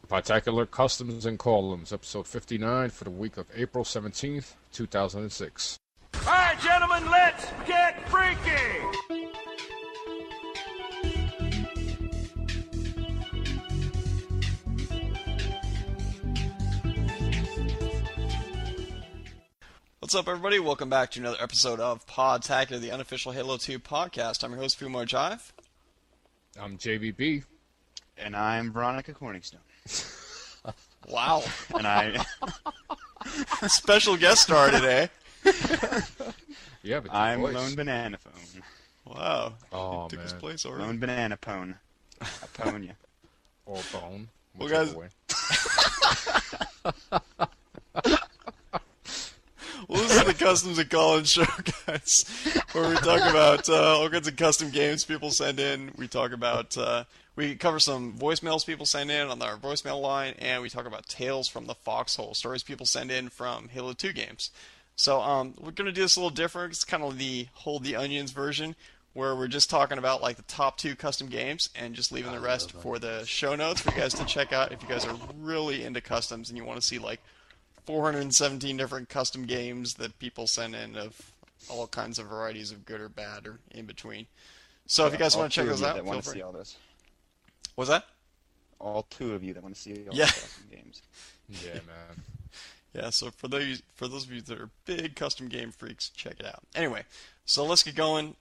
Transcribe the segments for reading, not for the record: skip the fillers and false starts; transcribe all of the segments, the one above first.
Podtacular Customs and Columns, episode 59 for the week of April 17th, 2006. All right, gentlemen, let's get freaky! What's up, everybody? Welcome back to another episode of Podtacular, the unofficial Halo 2 podcast. I'm your host, Fumo Jive. I'm JVB. And I'm Veronica Corningstone. Wow. And I... Special guest star today. Yeah, but I'm voice. LoneBananaFone. Wow. Oh, Took his man. place already. LoneBananaFone. Aponia. Or bone. Well, guys- Way. Well, this is the Customs and Collins show, guys, where we talk about all kinds of custom games people send in. We talk about, we cover some voicemails people send in on our voicemail line, and we talk about tales from the foxhole, stories people send in from Halo 2 games. So we're going to do this a little different. It's kind of the Hold the Onions version, where we're just talking about like the top 2 custom games and just leaving the rest for the show notes for you guys to check out if you guys are really into customs and you want to see like 417 different custom games that people send in of all kinds of varieties of good or bad or in between. So if you guys want to check those out, that want feel to free. see all this. What's that? All 2 of you that want to see all Yeah. the custom games. Yeah, man. Yeah, so for those of you that are big custom game freaks, check it out. Anyway, so let's get going.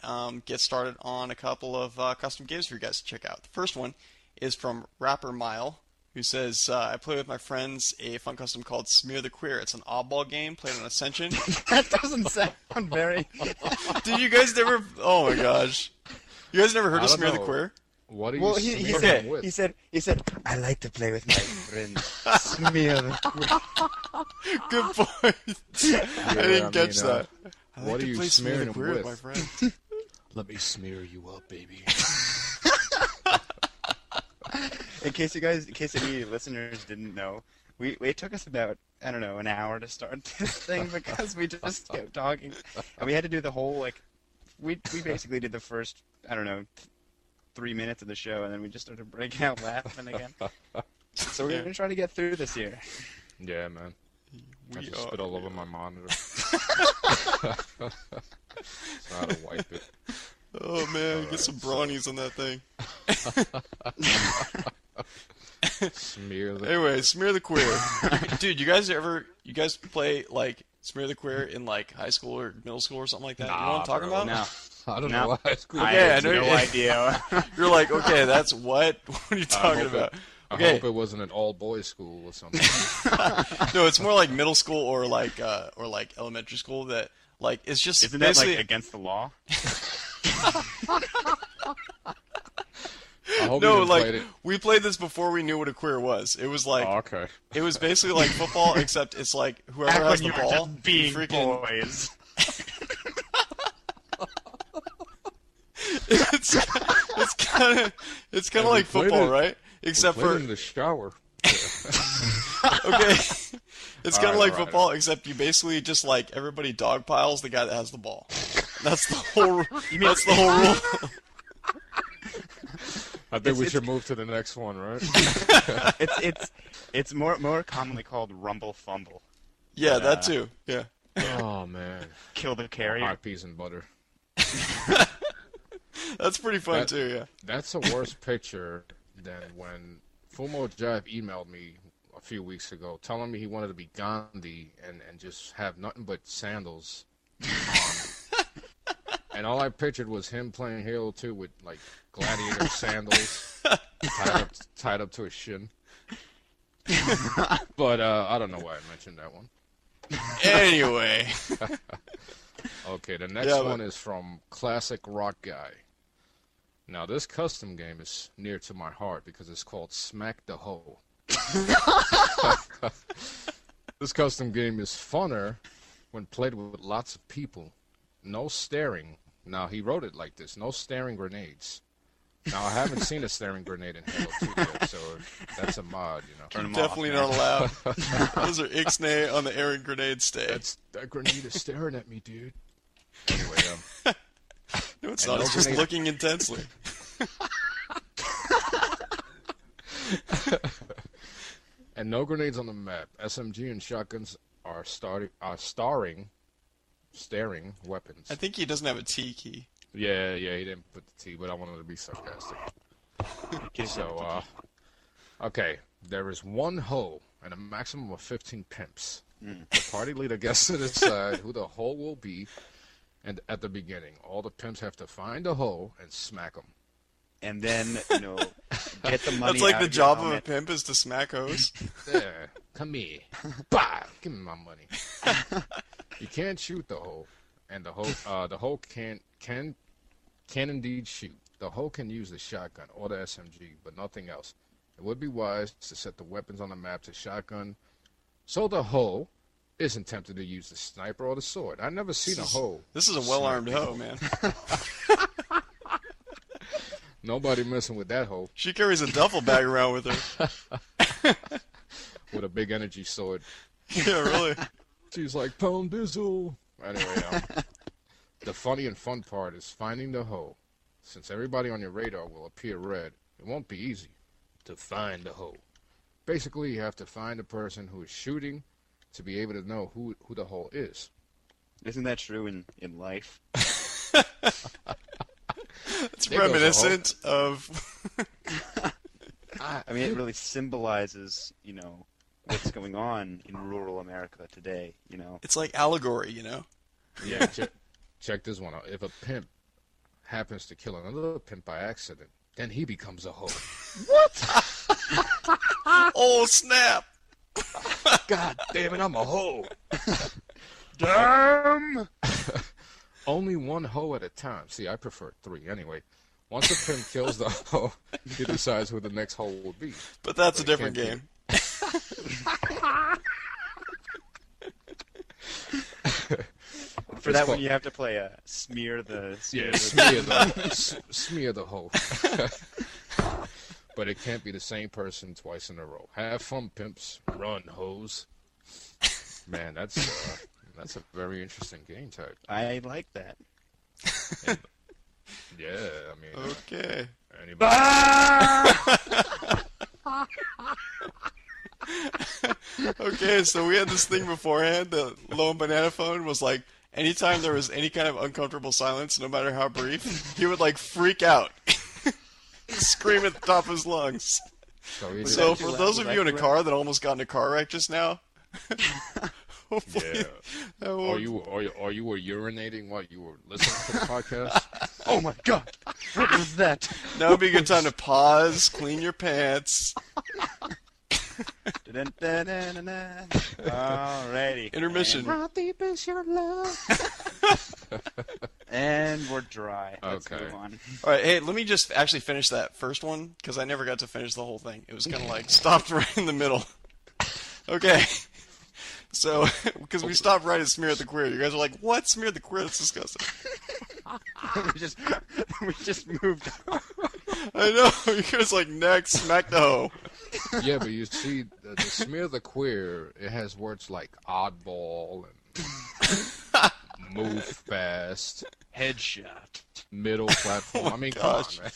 Get started on a couple of custom games for you guys to check out. The first one is from Rapper Mile, who says, I play with my friends a fun custom called Smear the Queer. It's an oddball game played on Ascension. That doesn't sound very... Did you guys never... Oh my gosh. You guys never heard I of don't Smear the know. Queer? What do you Well, smear he them said, with? he said, I like to play with my friends. Smear the Good point. I didn't catch that. I what like are to you play Smear smearing the them Queer with? my friend. Let me smear you up, baby. In case any listeners didn't know, it took us about, I don't know, an hour to start this thing because we just kept talking. And we had to do the whole, like, we basically did the first, I don't know, 3 minutes of the show, and then we just started breaking out laughing again. So we're going to try to get through this year. Yeah, man. I just spit all over my monitor. So I had to wipe it. Oh man, get some brownies on that thing. Smear the... Anyway, Smear the Queer. Dude, you guys play like Smear the Queer in like high school or middle school or something like that? You know what I'm talking bro. about? No. I don't No. know what high school. I Yeah, have I know- no idea. You're like, okay, that's what? What are you talking about? I Okay. hope it wasn't an all-boys school or something. No, it's more like middle school or like elementary school that like it's just Isn't that, basically like, against the law? I hope no, you like played it. we played this before we knew what a queer was. It was like Oh, okay. it was basically like football, except it's like whoever Back has when the you were ball, just being freaking. boys. It's kind of we like played football, it. right? Except Played for in the shower. okay, it's kind of like Alright, football, except you basically just like everybody dog piles the guy that has the ball. That's the whole. That's the whole rule. I think we should move to the next one, right? It's more commonly called rumble fumble. Yeah, that too. Yeah. Oh man, Kill the carrier. hot peas and butter. That's pretty fun That- too. Yeah. That's a worse picture than when Fumo Jive emailed me a few weeks ago telling me he wanted to be Gandhi and just have nothing but sandals. And all I pictured was him playing Halo 2 with like gladiator sandals tied up to his shin. But I don't know why I mentioned that one. Anyway. Okay, the next one is from Classic Rock Guy. Now, this custom game is near to my heart because it's called Smack the Hoe. This custom game is funner when played with lots of people. No staring. Now, he wrote it like this. No staring grenades. Now, I haven't seen a staring grenade in Halo 2 yet, so that's a mod, you know. Turn 'em Definitely off, not allowed. Those are ixnay on the Aaron grenade stay. That grenade is staring at me, dude. Anyway, No, it's and not. no It's just grenade- looking intensely. And no grenades on the map. SMG and shotguns are staring weapons. I think he doesn't have a T key. Yeah, he didn't put the T, but I wanted to be sarcastic. So, okay, there is one hoe and a maximum of 15 pimps. The party leader gets to decide who the hoe will be, and at the beginning, all the pimps have to find a hoe and smack them. And then, get the money. That's like out the of your job of a helmet. pimp is to smack hoes. There, come here. Bah! Give me my money. You can't shoot the hoe, and the hoe can indeed shoot. The hoe can use the shotgun or the SMG, but nothing else. It would be wise to set the weapons on the map to shotgun, so the hoe isn't tempted to use the sniper or the sword. I've never seen a hoe. This is a well-armed hoe, man. Nobody messing with that hoe. She carries a duffel bag around with her. With a big energy sword. Yeah, really. She's like, Pound Bizzle. Anyway, the funny and fun part is finding the hoe. Since everybody on your radar will appear red, it won't be easy to find the hoe. Basically, you have to find the person who is shooting to be able to know who the hoe is. Isn't that true in life? It's reminiscent of... I mean, it really symbolizes, what's going on in rural America today, It's like allegory, Yeah, check this one out. If a pimp happens to kill another pimp by accident, then he becomes a hoe. Oh, snap! God damn it, I'm a hoe. Damn! Only one hoe at a time. See, I prefer 3. Anyway, once a pimp kills the hoe, he decides who the next hoe will be. But that's a different game. For that one, you have to play smear the hoe. But it can't be the same person twice in a row. Have fun, pimps. Run, hoes. Man, that's a very interesting game type. I like that. And, yeah, I mean. Okay. Anybody? Okay, so we had this thing beforehand. The LoneBananaFone was like, anytime there was any kind of uncomfortable silence, no matter how brief, he would like freak out. Scream at the top of his lungs. So for those of you in a car that almost got in a car wreck just now, hopefully, Are you were urinating while you were listening to the podcast? Oh my god! What was that? now would be a good time to pause, clean your pants. Alrighty. Intermission. How deep is your love? And we're dry. Let's Okay. move on. All right, hey, let me just actually finish that first one because I never got to finish the whole thing. It was kind of like stopped right in the middle. Okay. So, because we stopped right at Smear the Queer. You guys are like, what? Smear the Queer? That's disgusting. we just moved on. I know. You guys are like, next, smack the hoe. Yeah, but you see, the Smear the Queer, it has words like oddball and move fast, Headshot. middle platform. I mean, come on, gosh. man.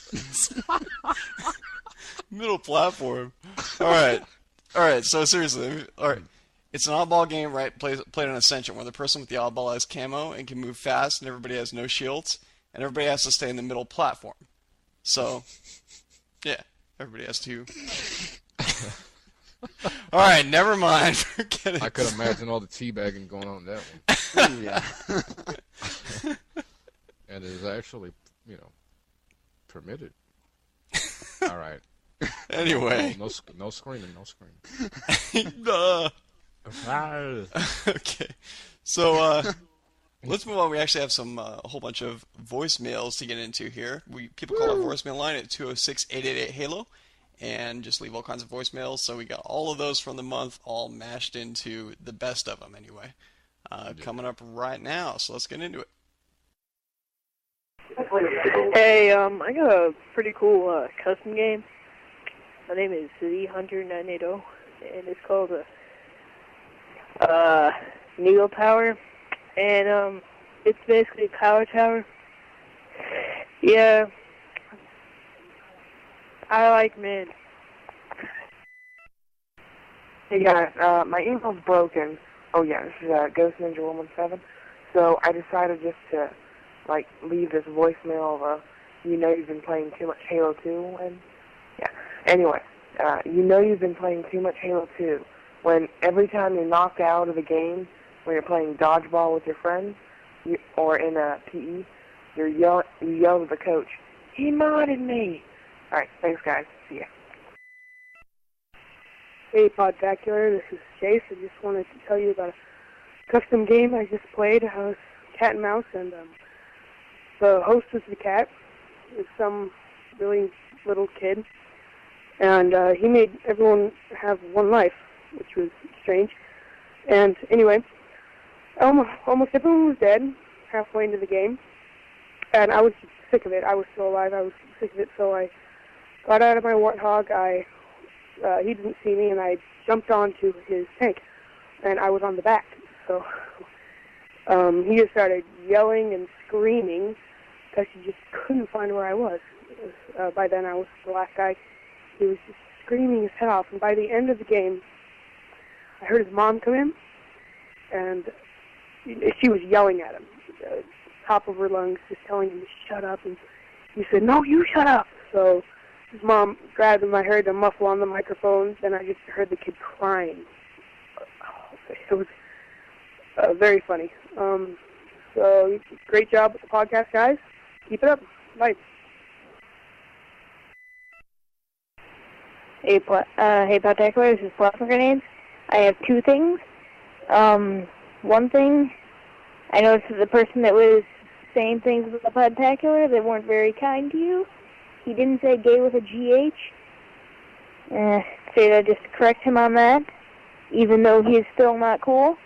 Middle platform. All right. So seriously, all right. It's an oddball game, right? Played on Ascension, where the person with the oddball has camo and can move fast, and everybody has no shields, and everybody has to stay in the middle platform. So, yeah, everybody has to. All right, never mind. Forget it. I could imagine all the teabagging going on in that one. Ooh, yeah. And it is actually, permitted. All right. Anyway. No screaming, no screaming. Okay. So, let's move on. We actually have a whole bunch of voicemails to get into here. People call our voicemail line at 206-888-HALO and just leave all kinds of voicemails. So we got all of those from the month all mashed into the best of them anyway. Coming up right now. So let's get into it. Hey, I got a pretty cool custom game. My name is City Hunter 980, and it's called Neo Power, and it's basically a power tower. Yeah, I like men. Hey guys, my email's broken. Oh yeah, this is Ghost Ninja 117. So I decided just to leave this voicemail of you've been playing too much Halo 2, and yeah. Anyway, you've been playing too much Halo 2 when every time you're knocked out of the game, when you're playing dodgeball with your friends, or in a PE, you yell at the coach, "He modded me!" Alright, thanks guys. See ya. Hey, Podtacular, this is Chase. I just wanted to tell you about a custom game I just played. I was cat and mouse, and the host was the cat. It was some really little kid, and he made everyone have one life, which was strange. And anyway, almost everyone was dead halfway into the game, and I was just sick of it. I was still alive. I was sick of it, so I got out of my warthog. He didn't see me, and I jumped onto his tank, and I was on the back. So he just started yelling and screaming because he just couldn't find where I was. By then, I was the last guy. He was just screaming his head off, and by the end of the game, I heard his mom come in, and she was yelling at him, top of her lungs, just telling him to shut up, and he said, "No, you shut up." So his mom grabbed him. I heard the muffle on the microphone, then I just heard the kid crying. It was very funny. So great job with the podcast, guys. Keep it up. Bye. Hey, Podtacular, this is Plasma Grenades. I have two things. One thing, I noticed that the person that was saying things about the Podtacular that weren't very kind to you, he didn't say gay with a GH. So I just correct him on that, even though he's still not cool.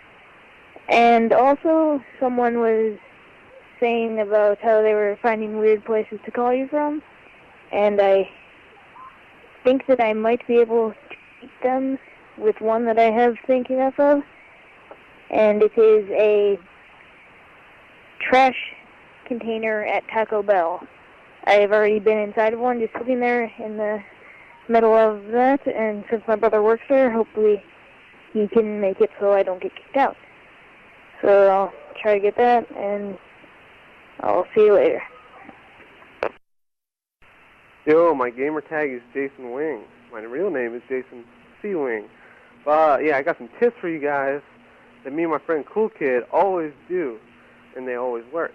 And also, someone was saying about how they were finding weird places to call you from, and I think that I might be able to beat them with one that I have thinking of, and it is a trash container at Taco Bell. I have already been inside of one, just sitting there in the middle of that, and since my brother works there, hopefully he can make it so I don't get kicked out. So I'll try to get that, and I'll see you later. Yo, my gamer tag is Jason Wing. My real name is Jason C. Wing. But yeah, I got some tips for you guys that me and my friend Cool Kid always do, and they always work.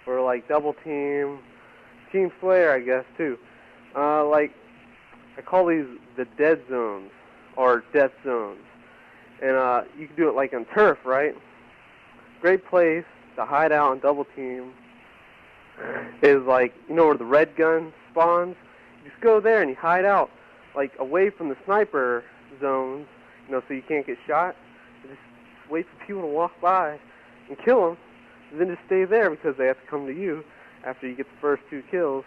For like double team, team slayer, I guess too. I call these the dead zones or death zones, and you can do it like on turf, right? Great place to hide out and double team is like, you know where the red gun spawns? You just go there and you hide out, like away from the sniper zones, so you can't get shot. You just wait for people to walk by and kill them, and then just stay there because they have to come to you after you get the first 2 kills,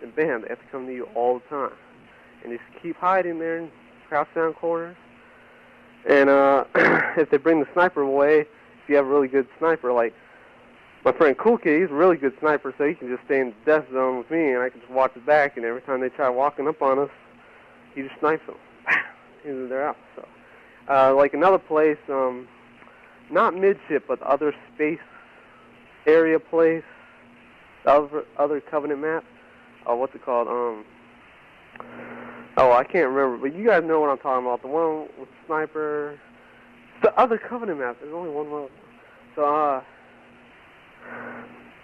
and bam, they have to come to you all the time. And just keep hiding there and crouch down corners. And if they bring the sniper away, if you have a really good sniper, like my friend Cool Kid, he's a really good sniper, so he can just stay in the death zone with me, and I can just watch his back, and every time they try walking up on us, he just snipes them. They're out. So, like another place, not midship, but the other space area place, the other Covenant map. What's it called? I can't remember, but you guys know what I'm talking about. The one with the sniper. The other Covenant map. There's only one more. So,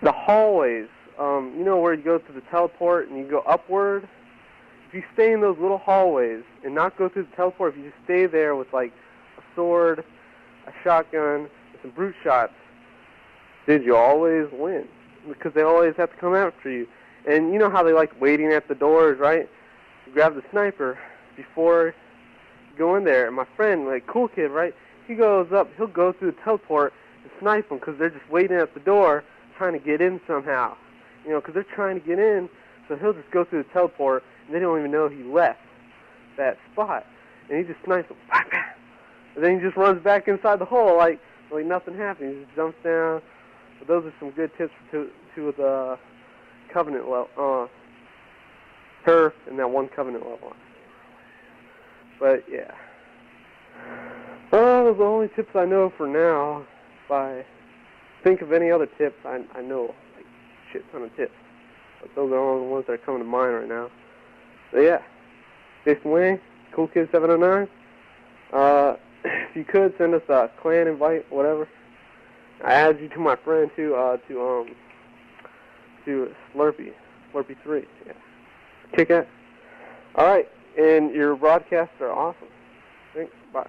the hallways. Where you go to the teleport and you go upward? If you stay in those little hallways and not go through the teleport, if you just stay there with like a sword, a shotgun, and some brute shots, dude, you always win. Because they always have to come after you. And you know how they like waiting at the doors, right? You grab the sniper before you go in there. And my friend, like Cool Kid, right? He goes up, he'll go through the teleport and snipe them because they're just waiting at the door trying to get in somehow. Because they're trying to get in, so he'll just go through the teleport and they don't even know he left that spot. And he just snipes them. And then he just runs back inside the hole like nothing happened. He just jumps down. But those are some good tips to the Covenant level, turf, and that one Covenant level. But yeah, Those are the only tips I know for now. If I think of any other tips, I know like shit ton of tips. But those are all the ones that are coming to mind right now. So yeah, Jason Wang, Cool Kid 709. If you could send us a clan invite, whatever. I added you to my friend to Slurpee 3. Yeah, kick ass. All right, and your broadcasts are awesome. Thanks. Bye.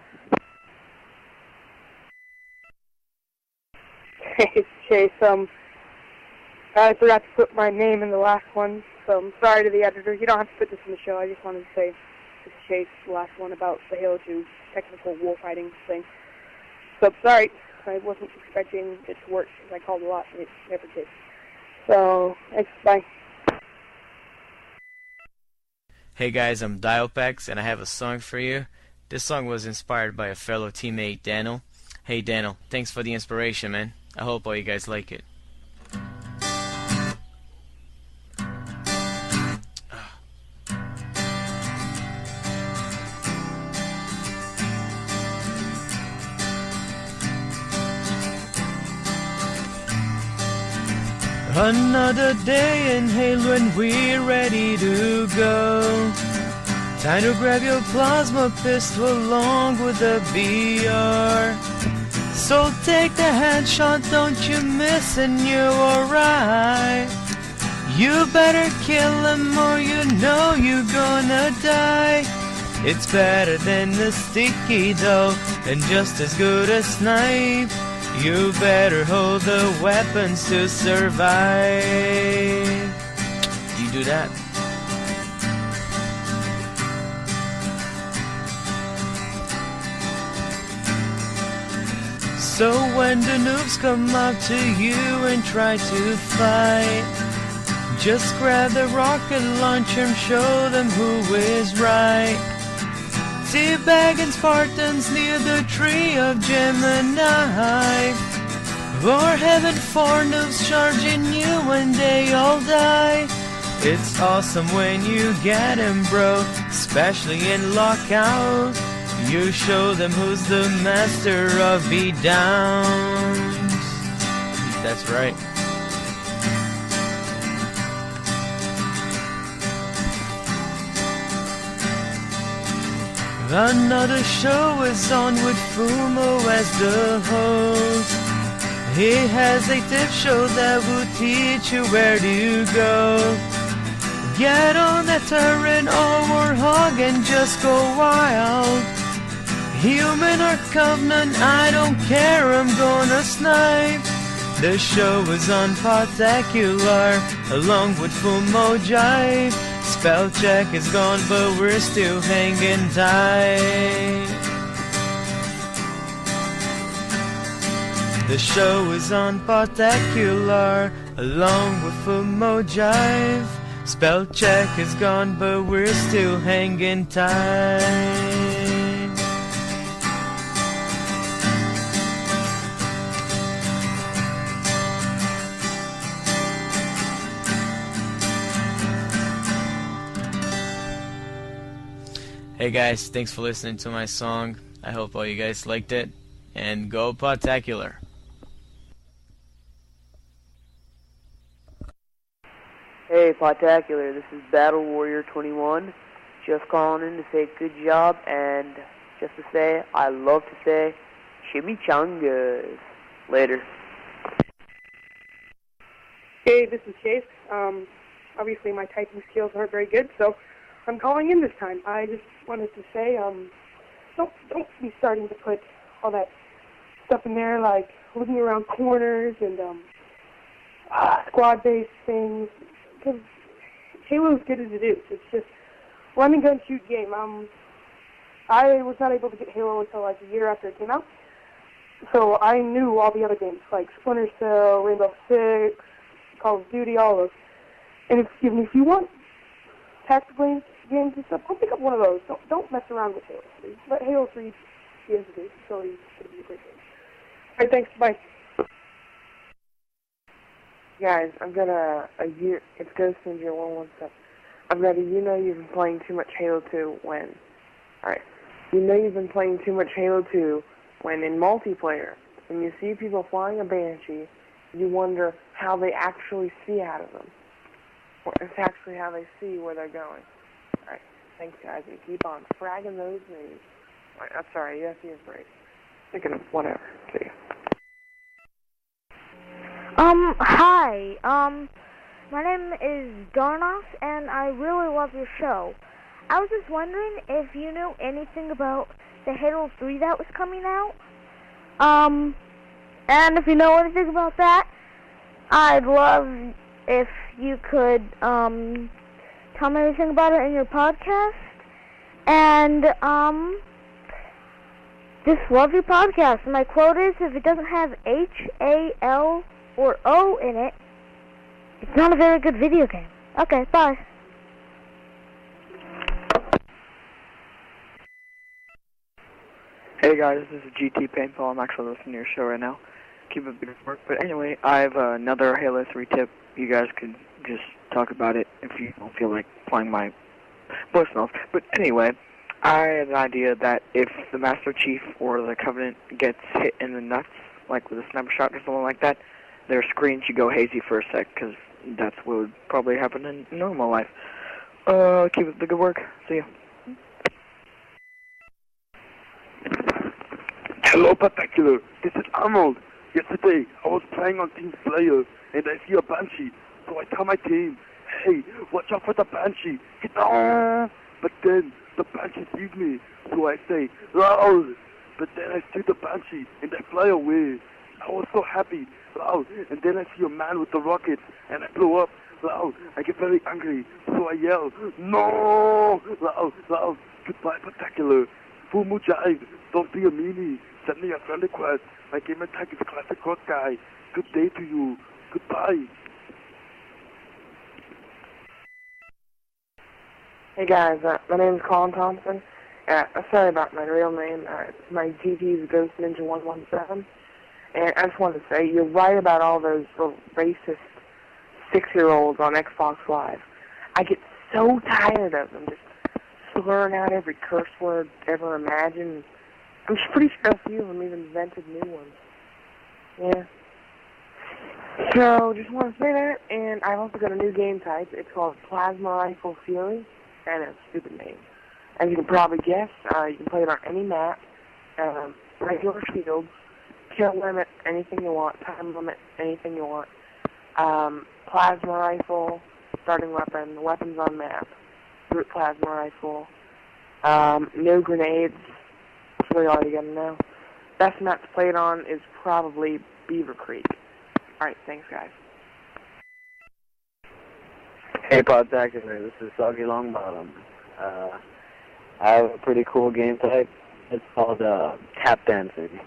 Hey, it's Chase. I forgot to put my name in the last one, so I'm sorry to the editor. You don't have to put this in the show. I just wanted to say this is Chase, the last one about the Halo 2 technical warfighting thing. So sorry, I wasn't expecting it to work because I called a lot and it never did. So, thanks, bye. Hey guys, I'm Dialpex and I have a song for you. This song was inspired by a fellow teammate, Daniel. Hey Daniel, thanks for the inspiration, man. I hope all you guys like it. Another day in Halo and we're ready to go. Time to grab your plasma pistol along with the BR. So take the headshot, don't you miss and you're alright. You better kill him or you know you're gonna die. It's better than the sticky though, and just as good as snipe. You better hold the weapons to survive. You do that. So when the noobs come up to you and try to fight, just grab the rocket launcher and show them who is right. Teabagging Spartans near the tree of Gemini, or heaven for noobs charging you when they all die. It's awesome when you get 'em, bro, especially in lockout. You show them who's the master of beatdowns. That's right. Another show is on with Fumo as the host. He has a tip show that will teach you where to go. Get on that turret or warhog and just go wild. Human or Covenant, I don't care, I'm gonna snipe. The show is on Podtacular along with Fumo Jive. Spell check is gone, but we're still hanging tight. The show is on Podtacular along with Fumo Jive. Spell check is gone, but we're still hanging tight. Hey guys, thanks for listening to my song. I hope all you guys liked it. And go Podtacular. Hey, Podtacular, this is Battle Warrior 21. Just calling in to say good job and just to say, I love to say, chimichangas. Later. Hey, this is Chase. Obviously my typing skills aren't very good, so I'm calling in this time. I just wanted to say, don't be starting to put all that stuff in there, like looking around corners and squad-based things, because Halo's good as it is. It's just run and gun shoot game. I was not able to get Halo until like a year after it came out, so I knew all the other games like Splinter Cell, Rainbow Six, Call of Duty, all those. And if you want tactical games and stuff, I'll pick up one of those. Don't mess around with Halo 3. Let Halo 3 be as it is. It's going to be a great game. Alright, thanks. Bye. Guys, I've got it's Ghost Ninja 117. I've got you've been playing too much Halo 2 when. Alright. You know you've been playing too much Halo 2 when in multiplayer, when you see people flying a Banshee, you wonder how they actually see out of them. Or it's actually how they see where they're going. Alright, thanks guys, and keep on fragging those news. Right, I'm sorry, you have to use break. Thinking of whatever. See ya. Hi. My name is Darnos, and I really love your show. I was just wondering if you knew anything about the Halo 3 that was coming out. And if you know anything about that, I'd love if you could, tell me everything about it in your podcast. And, just love your podcast. My quote is, if it doesn't have H-A-L or O in it, it's not a very good video game. Okay, bye. Hey guys, this is GT Paintball. I'm actually listening to your show right now. Keep up the good work. But anyway, I have another Halo 3 tip. You guys could just talk about it if you don't feel like playing my voicemails. But anyway, I had an idea that if the Master Chief or the Covenant gets hit in the nuts, like with a sniper shot or something like that, their screen should go hazy for a sec, because that's what would probably happen in normal life. Keep up the good work. See ya. Hello, Podtacular. This is Arnold. Yesterday, I was playing on Team Slayer, and I see a Banshee. So I tell my team, hey, watch out for the Banshee. Get on! But then, the Banshee sees me. So I say, loud! But then I see the Banshee, and I fly away. I was so happy, loud. And then I see a man with the rocket, and I blow up, loud. I get very angry, so I yell, no! Loud, loud. Goodbye, Podtacular. Full moon jive. Don't be a meanie. Send me a friend request. My gamer tag is Classic Rock Guy. Good day to you. Goodbye. Hey guys, my name's Colin Thompson. Sorry about my real name. My GT is Ghost Ninja 117. And I just wanted to say, you're right about all those little racist 6-year-olds on Xbox Live. I get so tired of them just slurring out every curse word ever imagined. I'm pretty sure a few of them even invented new ones. Yeah. So, just want to say that, and I've also got a new game type. It's called Plasma Rifle Fury, and it's a stupid name. As you can probably guess, you can play it on any map, regular shields, kill limit, anything you want, time limit, anything you want. Plasma rifle, starting weapon, weapons on map, brute plasma rifle, no grenades. That's really all you gotta know. Best map to play it on is probably Beaver Creek. Alright, thanks guys. Hey Podtacular, this is Soggy Longbottom. I have a pretty cool game type. It's called tap dancing.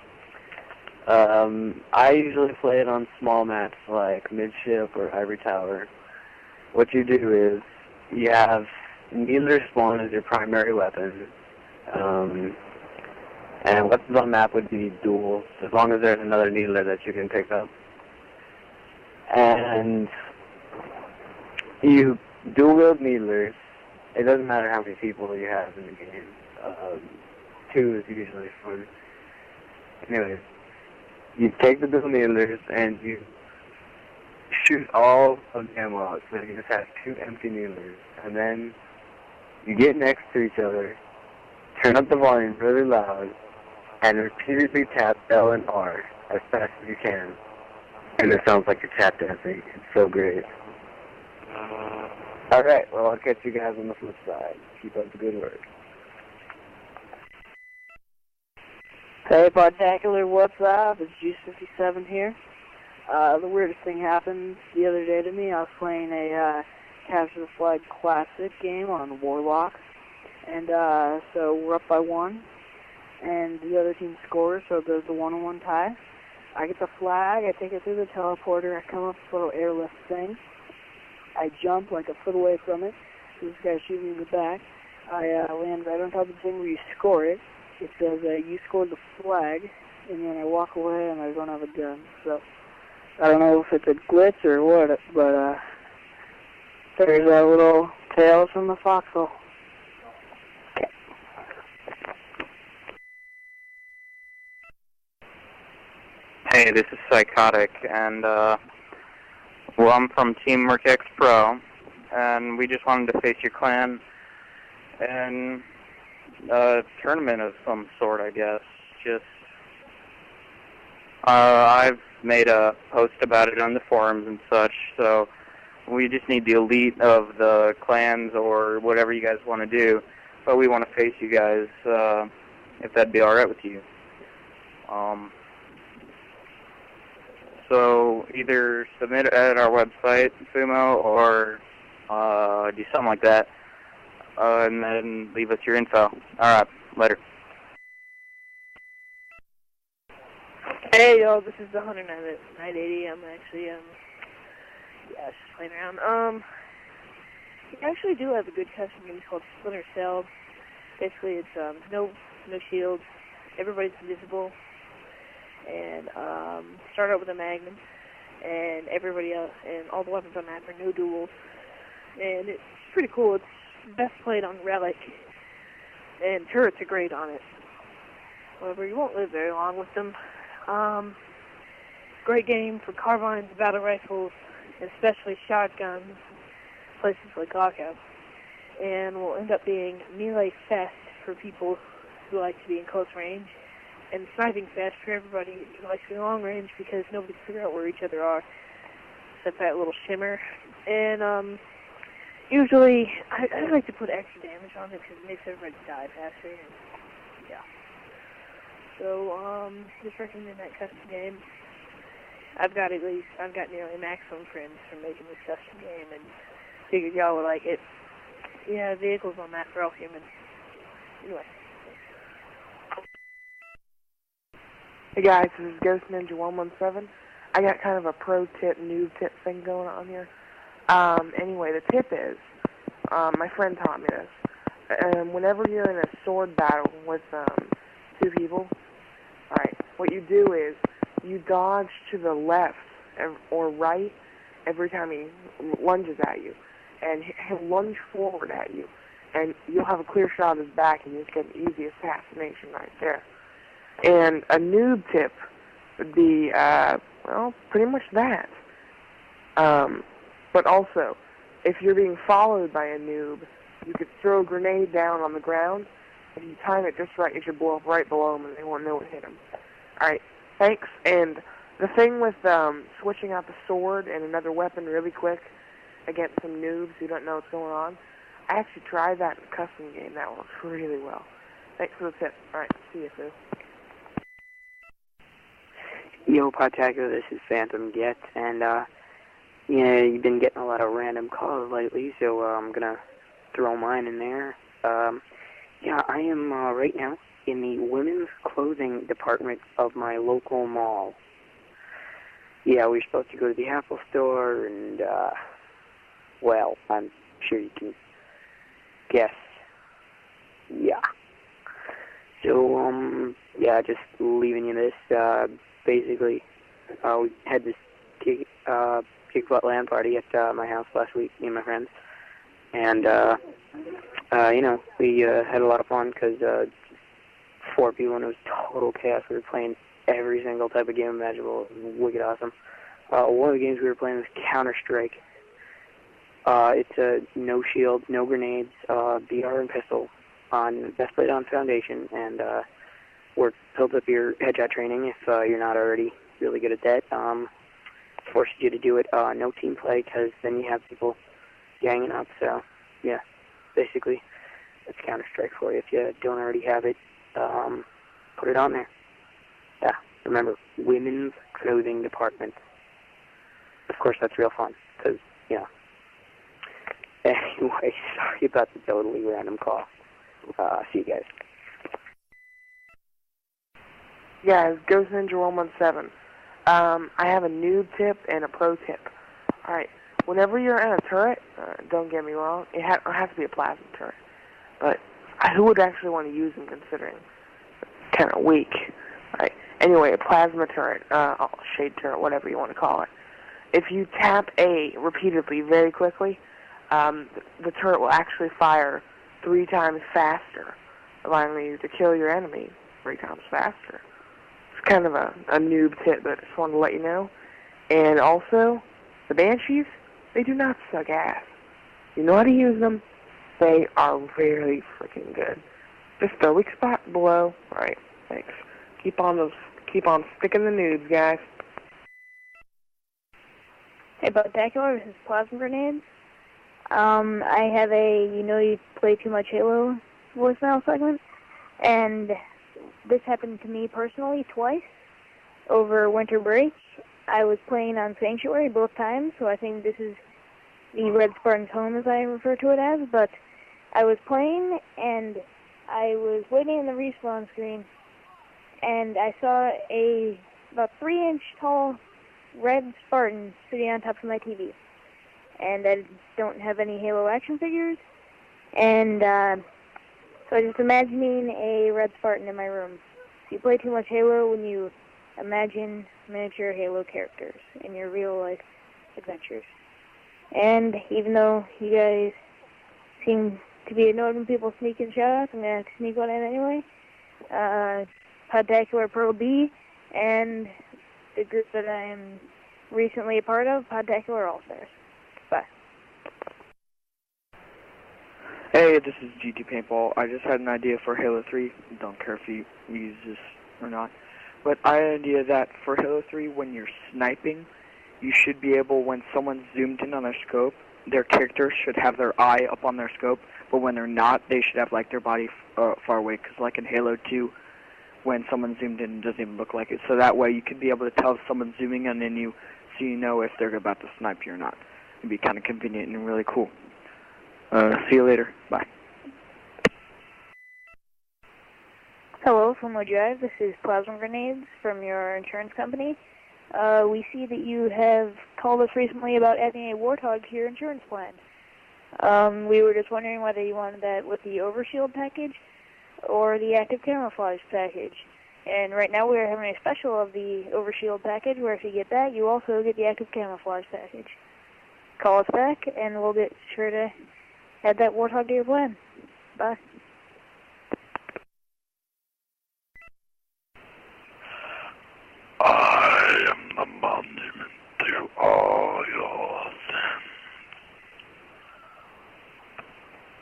I usually play it on small maps like Midship or Ivory Tower. What you do is you have Needler spawn as your primary weapon. And weapons on map would be duels, as long as there's another Needler that you can pick up. And you dual wield Needlers. It doesn't matter how many people you have in the game. 2 is usually fun. Anyways, you take the dual Needlers and you shoot all of the ammo out, so you just have 2 empty Needlers. And then you get next to each other, turn up the volume really loud, and repeatedly tap L and R as fast as you can. And it sounds like you're tap dancing. It's so great. Alright, well, I'll catch you guys on the flip side. Keep up the good work. Hey, Podtacular, what's up? It's Juice57 here. The weirdest thing happened the other day to me. I was playing a Capture the Flag Classic game on Warlock. And so we're up by 1. And the other team scores, so there's a 1-on-1 tie. I get the flag, I take it through the teleporter, I come up with this little airlift thing. I jump like a foot away from it. This guy shoots me in the back. I land right on top of the thing where you score it. It says, you scored the flag, and then I walk away and I don't have a gun. So, I don't know if it's a glitch or what, but there's a little tale from the foxhole. Hey, this is Psychotic, and well, I'm from Teamwork X Pro, and we just wanted to face your clan in a tournament of some sort, I guess. Just, I've made a post about it on the forums and such, so we just need the elite of the clans or whatever you guys want to do, but we want to face you guys, if that'd be alright with you. So either submit it at our website, Fumo, or do something like that, and then leave us your info. Alright, later. Hey, yo, this is the Hunter 980. I'm actually, yeah, just playing around. We actually do have a good custom game called Splinter Cell. Basically, it's, no shields, everybody's invisible, and, start out with a Magnum, and everybody else, and all the weapons on that are no duels, and it's pretty cool. It's best played on Relic, and turrets are great on it. However, you won't live very long with them. Great game for carbines, battle rifles, and especially shotguns, places like Lockout. And will end up being melee fest for people who like to be in close range, and sniping fest for everybody who likes to be long range because nobody can figure out where each other are, except that little shimmer. And usually, I like to put extra damage on it because it makes everybody die faster. And, yeah. So, just recommend that custom game. I've got nearly maximum friends from making this custom game, and figured y'all would like it. Yeah, vehicles on that for all human. Anyway. Hey guys, this is Ghost Ninja 117. I got kind of a pro tip, noob tip thing going on here. Anyway, the tip is, my friend taught me this. Whenever you're in a sword battle with two people, alright, what you do is you dodge to the left or right every time he lunges at you. And he'll lunge forward at you. And you'll have a clear shot of his back, and you just get an easy assassination right there. And a noob tip would be, well, pretty much that. But also, if you're being followed by a noob, you could throw a grenade down on the ground. If you time it just right, it should blow up right below him, and they won't know what hit him. Alright, thanks. And the thing with switching out the sword and another weapon really quick against some noobs who don't know what's going on, I actually tried that in a custom game. That works really well. Thanks for the tip. Alright, see you, Sue. Yo, Podtacular, this is Phantom Get, and, yeah, you've been getting a lot of random calls lately, so I'm gonna throw mine in there. Yeah, I am, right now in the women's clothing department of my local mall. Yeah, we're supposed to go to the Apple store, and, well, I'm sure you can guess. Yeah. So, yeah, just leaving you this, basically, we had this kick butt LAN party at my house last week, me and my friends, and you know, we had a lot of fun because 4 people, and it was total chaos. We were playing every single type of game imaginable. It was wicked awesome. One of the games we were playing was Counter-Strike. It's a no shield, no grenades, BR and pistol on best played on Foundation, and work builds up your headshot training if you're not already really good at that. Forces you to do it. No team play, because then you have people ganging up. So, yeah, basically, that's Counter-Strike for you. If you don't already have it, put it on there. Yeah, remember, women's clothing department. Of course, that's real fun, because, yeah. Anyway, sorry about the totally random call. See you guys. Yeah, it's Ghost Ninja 117. I have a noob tip and a pro tip. Alright, whenever you're in a turret, don't get me wrong, it has to be a plasma turret. But who would actually want to use them considering it's kind of weak? Alright, anyway, a plasma turret, shade turret, whatever you want to call it. If you tap A repeatedly very quickly, the turret will actually fire 3 times faster, allowing you to kill your enemy 3 times faster. It's kind of a noob tip, but I just wanted to let you know. And also, the Banshees, they do not suck ass. You know how to use them. They are really freaking good. Just a weak spot below. All right, thanks. Keep on sticking the noobs, guys. Hey, Podtacular, this is Plasma Grenades. I have a you play too much Halo voicemail segment, and this happened to me personally twice over winter break. I was playing on Sanctuary both times, so I think this is the Red Spartan's home, as I refer to it as, but I was playing, and I was waiting in the respawn screen, and I saw a about 3-inch tall Red Spartan sitting on top of my TV. And I don't have any Halo action figures, and so I'm just imagining a Red Spartan in my room. So you play too much Halo when you imagine miniature Halo characters in your real-life adventures. And even though you guys seem to be annoyed when people sneak in shoutouts, I'm going to sneak one in anyway. Podtacular Pro B, and the group that I am recently a part of, Podtacular All-Stars. Bye. Hey, this is GT Paintball. I just had an idea for Halo 3. Don't care if you use this or not. But I had an idea that for Halo 3, when you're sniping, you should be able, when someone's zoomed in on their scope, their character should have their eye up on their scope, but when they're not, they should have, like, their body far away. Because, like, in Halo 2, when someone zoomed in, it doesn't even look like it. So that way you can be able to tell if someone's zooming in on you, so you know if they're about to snipe you or not. It'd be kind of convenient and really cool. See you later. Bye. Hello, from Jive. This is Plasma Grenades from your insurance company. We see that you have called us recently about adding a Warthog to your insurance plan. We were just wondering whether you wanted that with the Overshield package or the Active Camouflage package. And right now we are having a special of the Overshield package, where if you get that, you also get the Active Camouflage package. Call us back, and we'll get sure to add that Warthog to your plan. Bye. I am the monument to all your sins.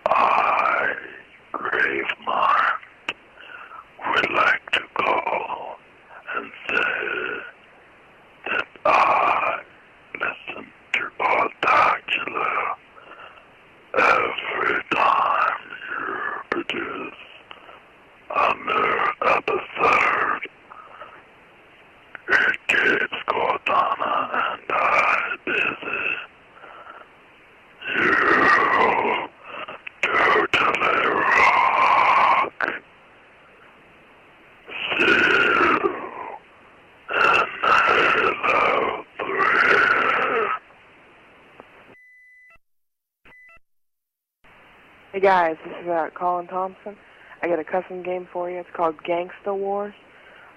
I, Gravemark, would like to call and say that I listen to Podtacular every time you produce a new episode. It keeps Cortana and I busy. You totally rock. See you in Halo 3. Hey guys, this is Colin Thompson. I got a custom game for you. It's called Gangsta Wars.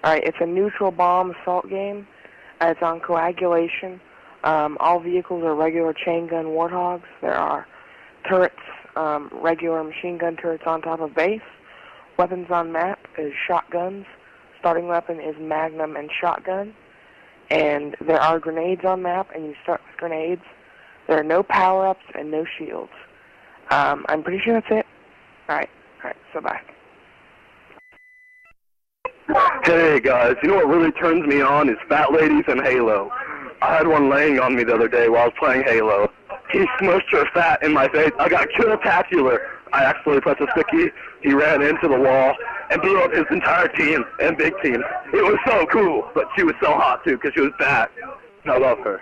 Alright, it's a neutral bomb assault game. It's on coagulation. All vehicles are regular chain gun Warthogs. There are turrets, regular machine gun turrets on top of base. Weapons on map is shotguns. Starting weapon is magnum and shotgun. And there are grenades on map, and you start with grenades. There are no power-ups and no shields. I'm pretty sure that's it. Alright, so bye. Hey guys, you know what really turns me on is fat ladies and Halo. I had one laying on me the other day while I was playing Halo. He smushed her fat in my face. I got Killtacular. I accidentally pressed a sticky. He ran into the wall and blew up his entire team and big team. It was so cool, but she was so hot too because she was fat. I love her.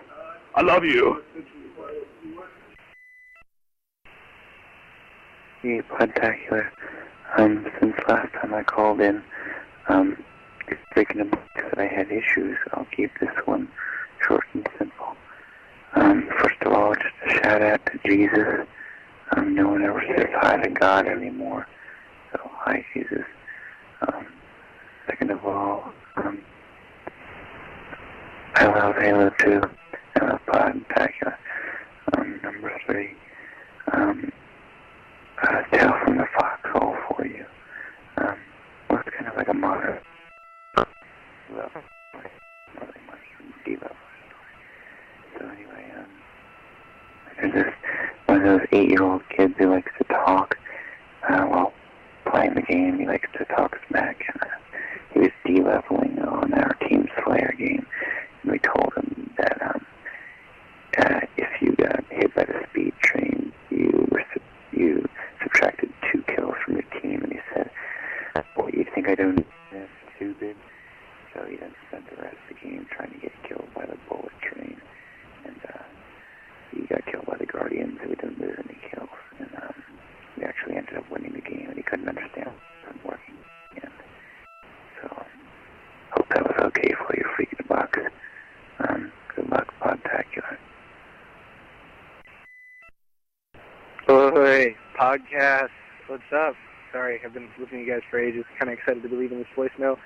I love you. Hey, Podtacular. Since last time I called in, breaking the book that I had issues, I'll keep this one short and simple. First of all, just a shout out to Jesus. No one ever says hi to God anymore, so hi Jesus. Second of all, I love Halo 2. I love Podtacular. Number 3, tell from the foxhole for you. Looks kind of like a monitor. Well, nothing much. Devo. So anyway, there's this one of those 8-year-old kids who likes to talk. While playing the game, he likes to talk smack, and he was de-leveling on our Team Slayer game. And we told him that if you got hit by the speed train, you subtracted 2 kills from your team. And he said, "Boy, you think I don't? That's stupid." So he then spent the rest of the game trying to get killed by the bullet train, and he got killed by the Guardians, so we didn't lose any kills. And we actually ended up winning the game, and he couldn't understand it wasn't working. And so hope that was okay for you, Freak in the Box. Good luck, Podtacular. Hey, podcast. What's up? Sorry, I've been listening to you guys for ages. Kind of excited to be leaving this voicemail.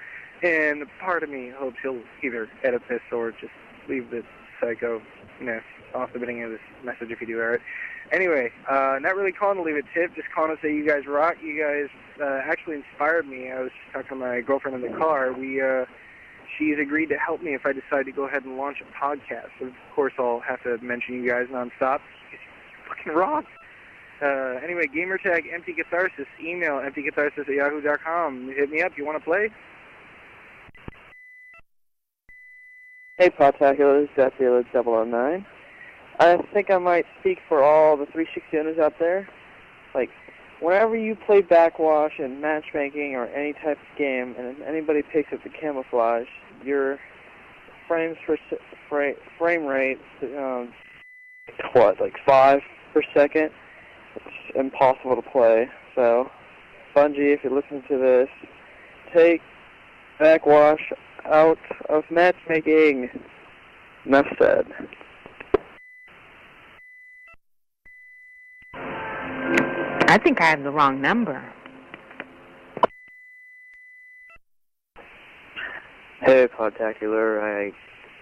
And part of me hopes he'll either edit this or just leave this psycho-ness off the beginning of this message if you do air it. Anyway, not really calling to leave a tip, just calling to say you guys rock. You guys actually inspired me. I was just talking to my girlfriend in the car. She's agreed to help me if I decide to go ahead and launch a podcast. Of course, I'll have to mention you guys nonstop. You fucking rock. Anyway, gamertag Empty Catharsis. Email emptykatharsis@yahoo.com. Hit me up. You want to play? Hey, Podtacular, this is Death009. I think I might speak for all the 360 owners out there. Like, whenever you play backwash and matchmaking or any type of game, and if anybody picks up the camouflage, your frame rate, like 5 per second? It's impossible to play. So, Bungie, if you're listening to this, take backwash out of matchmaking. Enough said. I think I have the wrong number. Hey, Podtacular, I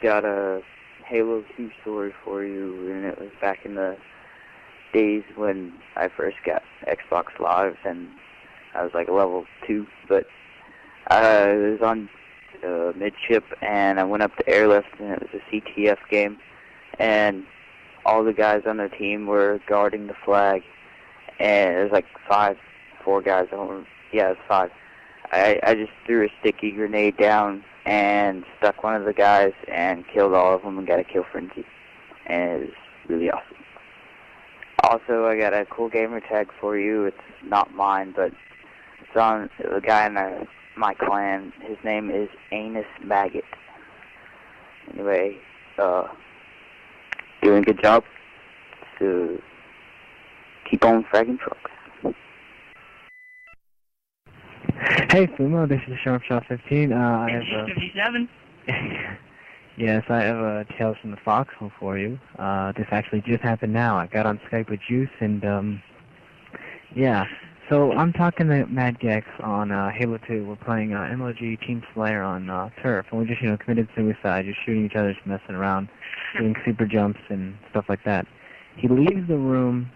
got a Halo 2 story for you, and it was back in the days when I first got Xbox Live, and I was like level 2, but I was on midship, and I went up to airlift, and it was a CTF game, and all the guys on the team were guarding the flag, and it was like 4 guys. Yeah, it was 5. I just threw a sticky grenade down and stuck one of the guys and killed all of them and got a kill frenzy, and it was really awesome. Also, I got a cool gamer tag for you. It's not mine, but it's on the guy in my clan. His name is Anus Maggot. Anyway, doing a good job. So keep on fragging trucks. Hey Fumo, this is Sharpshot15. I have 57. Yes, I have a Tales from the Foxhole for you. This actually just happened now. I got on Skype with Juice, and yeah. So I'm talking to Mad Gex on Halo 2. We're playing MLG Team Slayer on Turf, and we just committed suicide, just shooting each other, just messing around, doing super jumps and stuff like that. He leaves the room,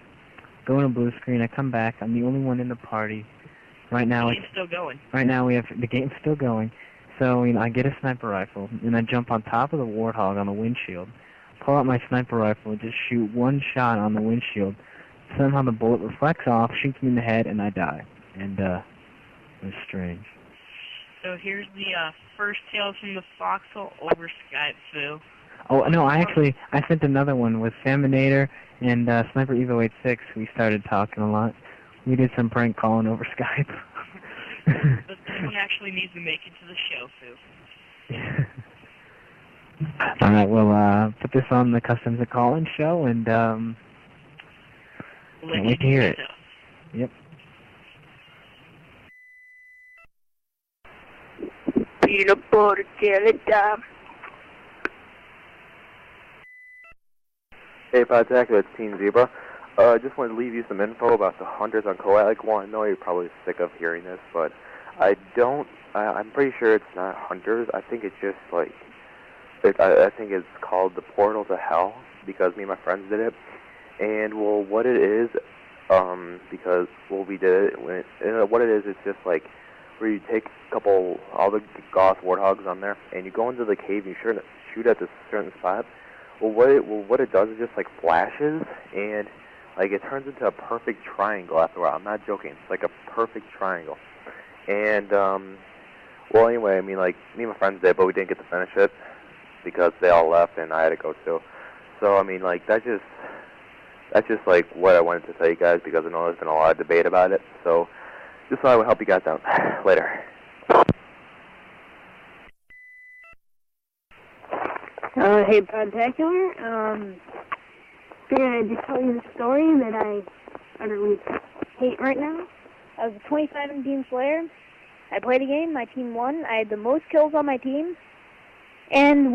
going to blue screen. I come back. I'm the only one in the party. Right now, The game's still going. Right now, the game's still going. So I get a sniper rifle, and I jump on top of the Warthog on the windshield, pull out my sniper rifle, and just shoot one shot on the windshield. Somehow the bullet reflects off, shoots me in the head, and I die. And it was strange. So here's the first Tales from the Foxhole over Skype, Phil. Oh no, I sent another one with Saminator and Sniper Evo 86. We started talking a lot. We did some prank calling over Skype. But this one actually needs to make it to the show, Phil. All right, well, put this on the Customs and Call-In show, and can't wait to hear it. Yep. Peanut butter jelly time. Hey, Podtacular, it's Team Zebra. I just wanted to leave you some info about the hunters on Koalik 1. I know you're probably sick of hearing this, but I'm pretty sure it's not hunters. I think it's just like, I think it's called the Portal to Hell, because me and my friends did it. And, well, what it is, because, well, we did it, what it is, it's just like, where you take all the Goth Warthogs on there, and you go into the cave and you shoot at this certain spot. Well, what it does is just like flashes, and like it turns into a perfect triangle after a while. I'm not joking. It's like a perfect triangle. And well, anyway, I mean, like me and my friends did, but we didn't get to finish it because they all left and I had to go too. So I mean, like that's just like what I wanted to tell you guys, because I know there's been a lot of debate about it. So just thought I would help you guys out. Later. Hey, Podtacular. Figured I'd just tell you the story that I utterly hate right now. I was a 2017 Slayer. I played a game. My team won. I had the most kills on my team. And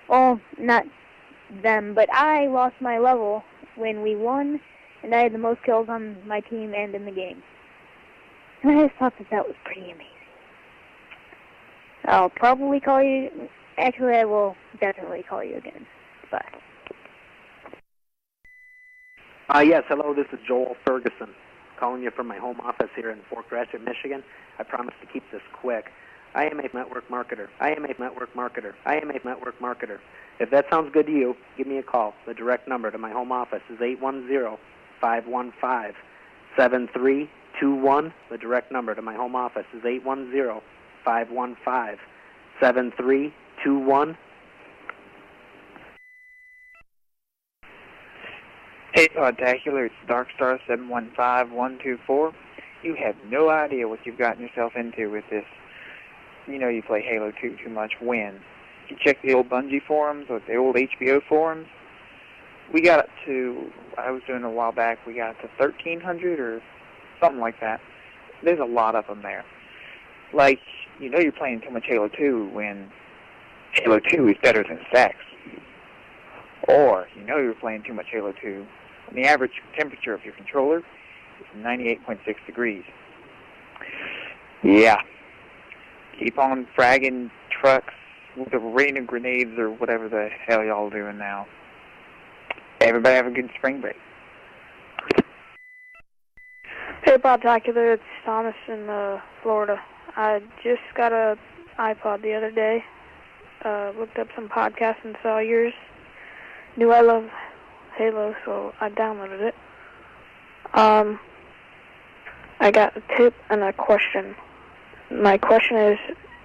well, not them, but I lost my level when we won, and I had the most kills on my team and in the game. And I just thought that was pretty amazing. I'll probably call you. Actually, I will definitely call you again. Bye. Yes, hello, this is Joel Ferguson, calling you from my home office here in Fort Gratiot, Michigan. I promise to keep this quick. I am a network marketer. If that sounds good to you, give me a call. The direct number to my home office is 810-515-7321. The direct number to my home office is 810-515-7321. Hey, Podtacular, it's Darkstar715124. You have no idea what you've gotten yourself into with this. You know you play Halo 2 too much. When? You check the old Bungie forums or the old HBO forums. We got up to, I was doing a while back, we got to 1,300 or something like that. There's a lot of them there. Like, you know you're playing too much Halo 2 when Halo 2 is better than sex. Or, you know you're playing too much Halo 2 when the average temperature of your controller is 98.6 degrees. Yeah. Keep on fragging trucks with a rain of grenades or whatever the hell y'all doing now. Everybody have a good spring break. Hey, Podtacular, it's Thomas in Florida. I just got a iPod the other day. Looked up some podcasts and saw yours. Knew I love Halo, so I downloaded it. I got a tip and a question. My question is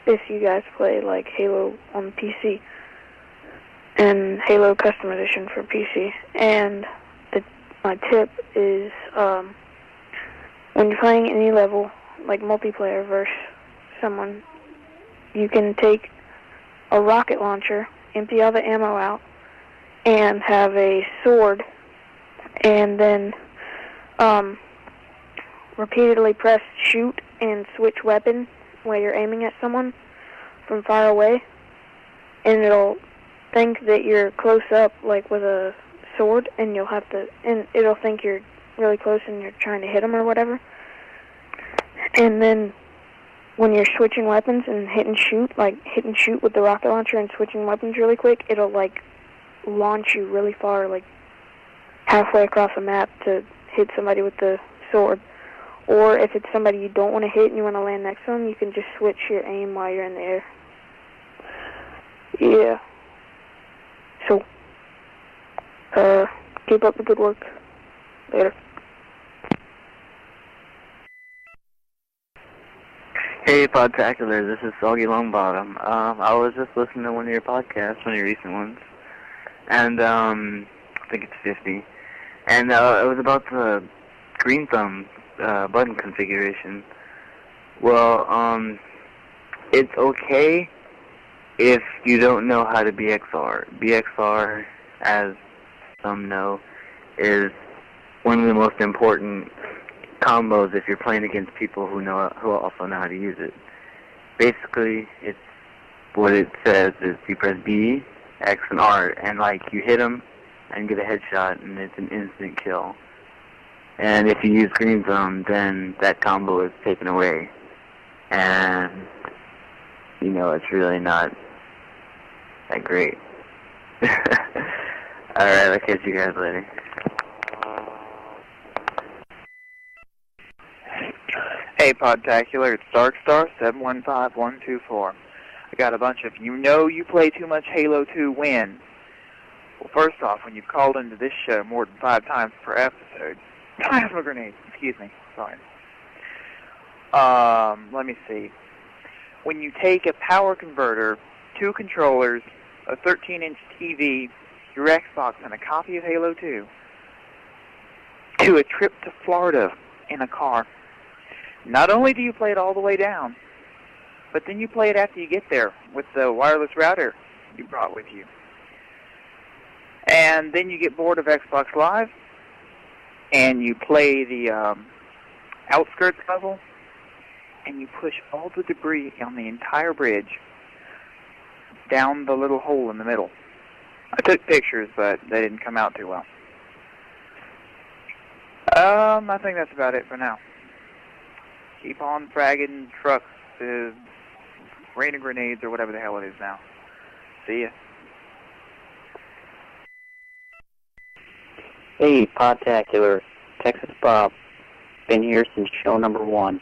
if you guys play like Halo on PC and Halo Custom Edition for PC. And my tip is when you're playing any level, like multiplayer versus someone, you can take a rocket launcher, empty all the ammo out, and have a sword, and then repeatedly press shoot and switch weapon while you're aiming at someone from far away, and it'll think that you're close up, like with a sword, and it'll think you're really close and you're trying to hit them or whatever. And then when you're switching weapons and hit and shoot with the rocket launcher and switching weapons really quick, it'll like launch you really far, like halfway across the map to hit somebody with the sword. Or if it's somebody you don't want to hit and you want to land next to them, you can just switch your aim while you're in the air. Yeah. So, keep up the good work. Later. Hey, Podtacular, this is Soggy Longbottom. I was just listening to one of your podcasts, one of your recent ones, and I think it's 50, and it was about the green thumb button configuration. Well, it's okay if you don't know how to BXR. BXR, as some know, is one of the most important combos if you're playing against people who also know how to use it. Basically, it's what it says is you press B, X, and R, and like you hit them and get a headshot, and it's an instant kill. And if you use green thumb, then that combo is taken away, and you know it's really not that great. All right, I'll catch you guys later. Hey, Hey, Podtacular, it's Darkstar715124. I got a bunch of you play too much Halo 2 win. Well, first off, when you've called into this show more than 5 times per episode, plasma grenade, excuse me, sorry. Let me see. When you take a power converter, 2 controllers, a 13-inch TV, your Xbox, and a copy of Halo 2 to a trip to Florida in a car, not only do you play it all the way down, but then you play it after you get there with the wireless router you brought with you. And then you get bored of Xbox Live, and you play the outskirts level, and you push all the debris on the entire bridge down the little hole in the middle. I took pictures, but they didn't come out too well. I think that's about it for now. Keep on fragging trucks, raining grenades, or whatever the hell it is now. See ya. Hey, Podtacular, Texas Bob. Been here since show number 1.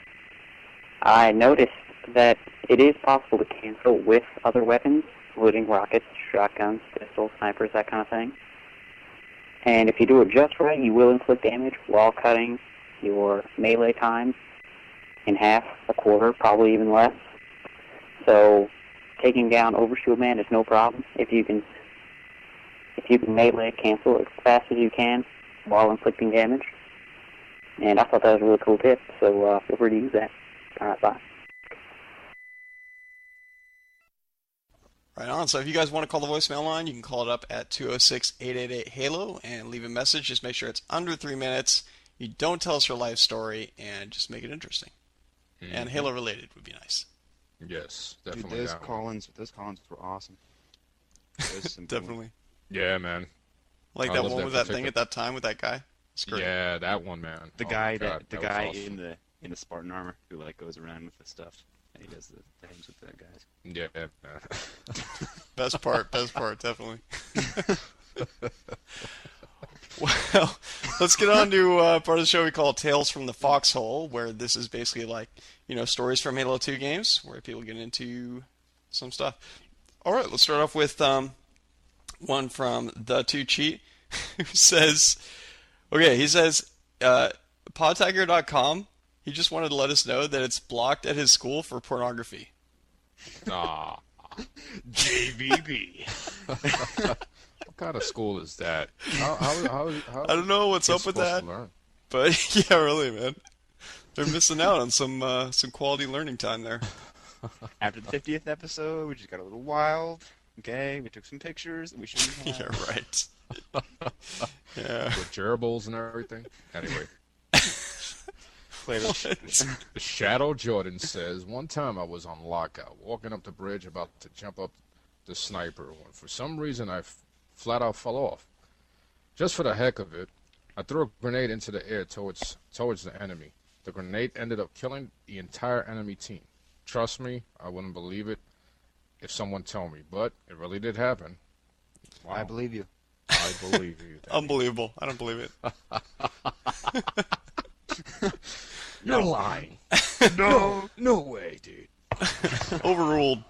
I noticed that it is possible to cancel with other weapons, including rockets, shotguns, pistols, snipers, that kind of thing. And if you do it just right, you will inflict damage while cutting your melee time in half, a quarter, probably even less. So taking down Overshield Man is no problem if you can melee cancel as fast as you can while inflicting damage. And I thought that was a really cool tip, so feel free to use that. Alright, bye. Right on. So if you guys want to call the voicemail line, you can call it up at 206-888-HALO and leave a message. Just make sure it's under 3 minutes. You don't tell us your life story, and just make it interesting. Mm-hmm. And Halo related would be nice. Yes, definitely. Dude, those call-ins were awesome. Definitely. Yeah, man. Like that one with that thing at that time with that guy. It's great. Yeah, that one, man. The guy awesome. in the Spartan armor who goes around with the stuff. And he does the things with the guys. Yeah. Best part, definitely. Well, let's get on to part of the show we call Tales from the Foxhole, where this is basically stories from Halo 2 games, where people get into some stuff. All right, let's start off with one from The 2 Cheat, who says, Podtacular.com, he just wanted to let us know that it's blocked at his school for pornography. Ah, JVB. What kind of school is that? How I don't know what's up with that, but yeah, really, man, they're missing out on some quality learning time there. After the 50th episode, we just got a little wild. Okay, we took some pictures that we shouldn't have. Yeah, right. Yeah. With gerbils and everything. Anyway. Shadow Jordan says, one time I was on lockout, walking up the bridge about to jump up the sniper when for some reason I flat out fell off. Just for the heck of it, I threw a grenade into the air towards the enemy. The grenade ended up killing the entire enemy team. Trust me, I wouldn't believe it if someone told me, but it really did happen. Wow. I believe you. I believe you. Unbelievable. I don't believe it. You're lying. No way, dude. Overruled.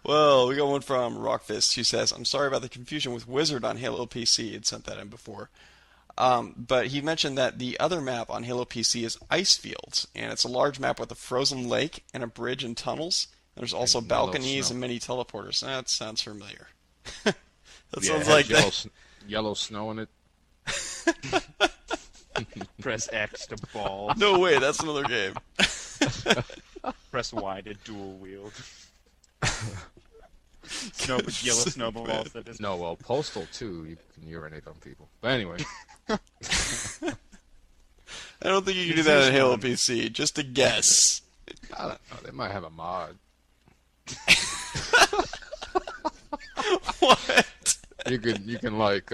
Well, we got one from Rockfist who says, I'm sorry about the confusion with Wizard on Halo PC. He'd sent that in before. But he mentioned that the other map on Halo PC is Ice Fields, and it's a large map with a frozen lake and a bridge and tunnels. There's also balconies and many teleporters. That sounds familiar. Sounds like yellow snow in it. Press X to ball. No way, that's another game. Press Y to dual wield. Yellow snowballs. No, well, Postal too. You can urinate on people. But anyway. I don't think you can do that in Halo PC. Just a guess. I don't know. They might have a mod. What? You can like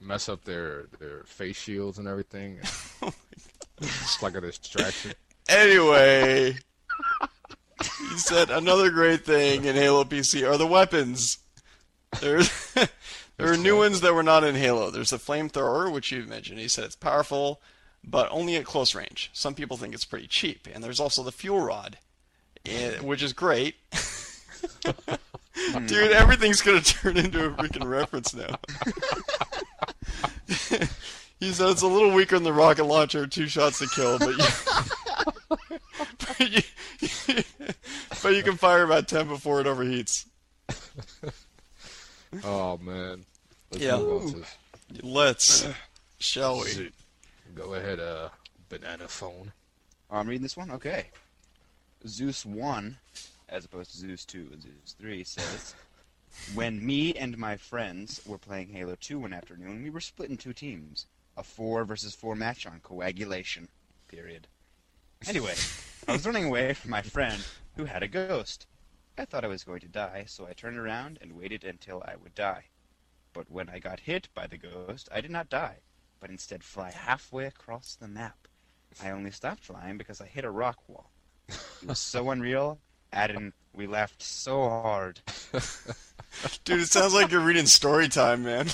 mess up their face shields and everything. It's like a distraction. Anyway, he said another great thing in Halo PC are the weapons. There are new ones that were not in Halo. There's the flamethrower, which you mentioned. He said it's powerful, but only at close range. Some people think it's pretty cheap. And there's also the fuel rod, which is great. Dude, everything's going to turn into a freaking reference now. He said it's a little weaker than the rocket launcher, 2 shots to kill, but you can fire about 10 before it overheats. Oh, man. Let's, shall we? Go ahead, banana phone. I'm reading this one? Okay. Zeus 1, as opposed to Zeus 2 and Zeus 3, says, when me and my friends were playing Halo 2 one afternoon, we were split in 2 teams. A 4 versus 4 match on coagulation. Period. Anyway, I was running away from my friend who had a ghost. I thought I was going to die, so I turned around and waited until I would die. But when I got hit by the ghost, I did not die, but instead fly halfway across the map. I only stopped flying because I hit a rock wall. It was so unreal, Adam, we laughed so hard. Dude, it sounds like you're reading story time, man.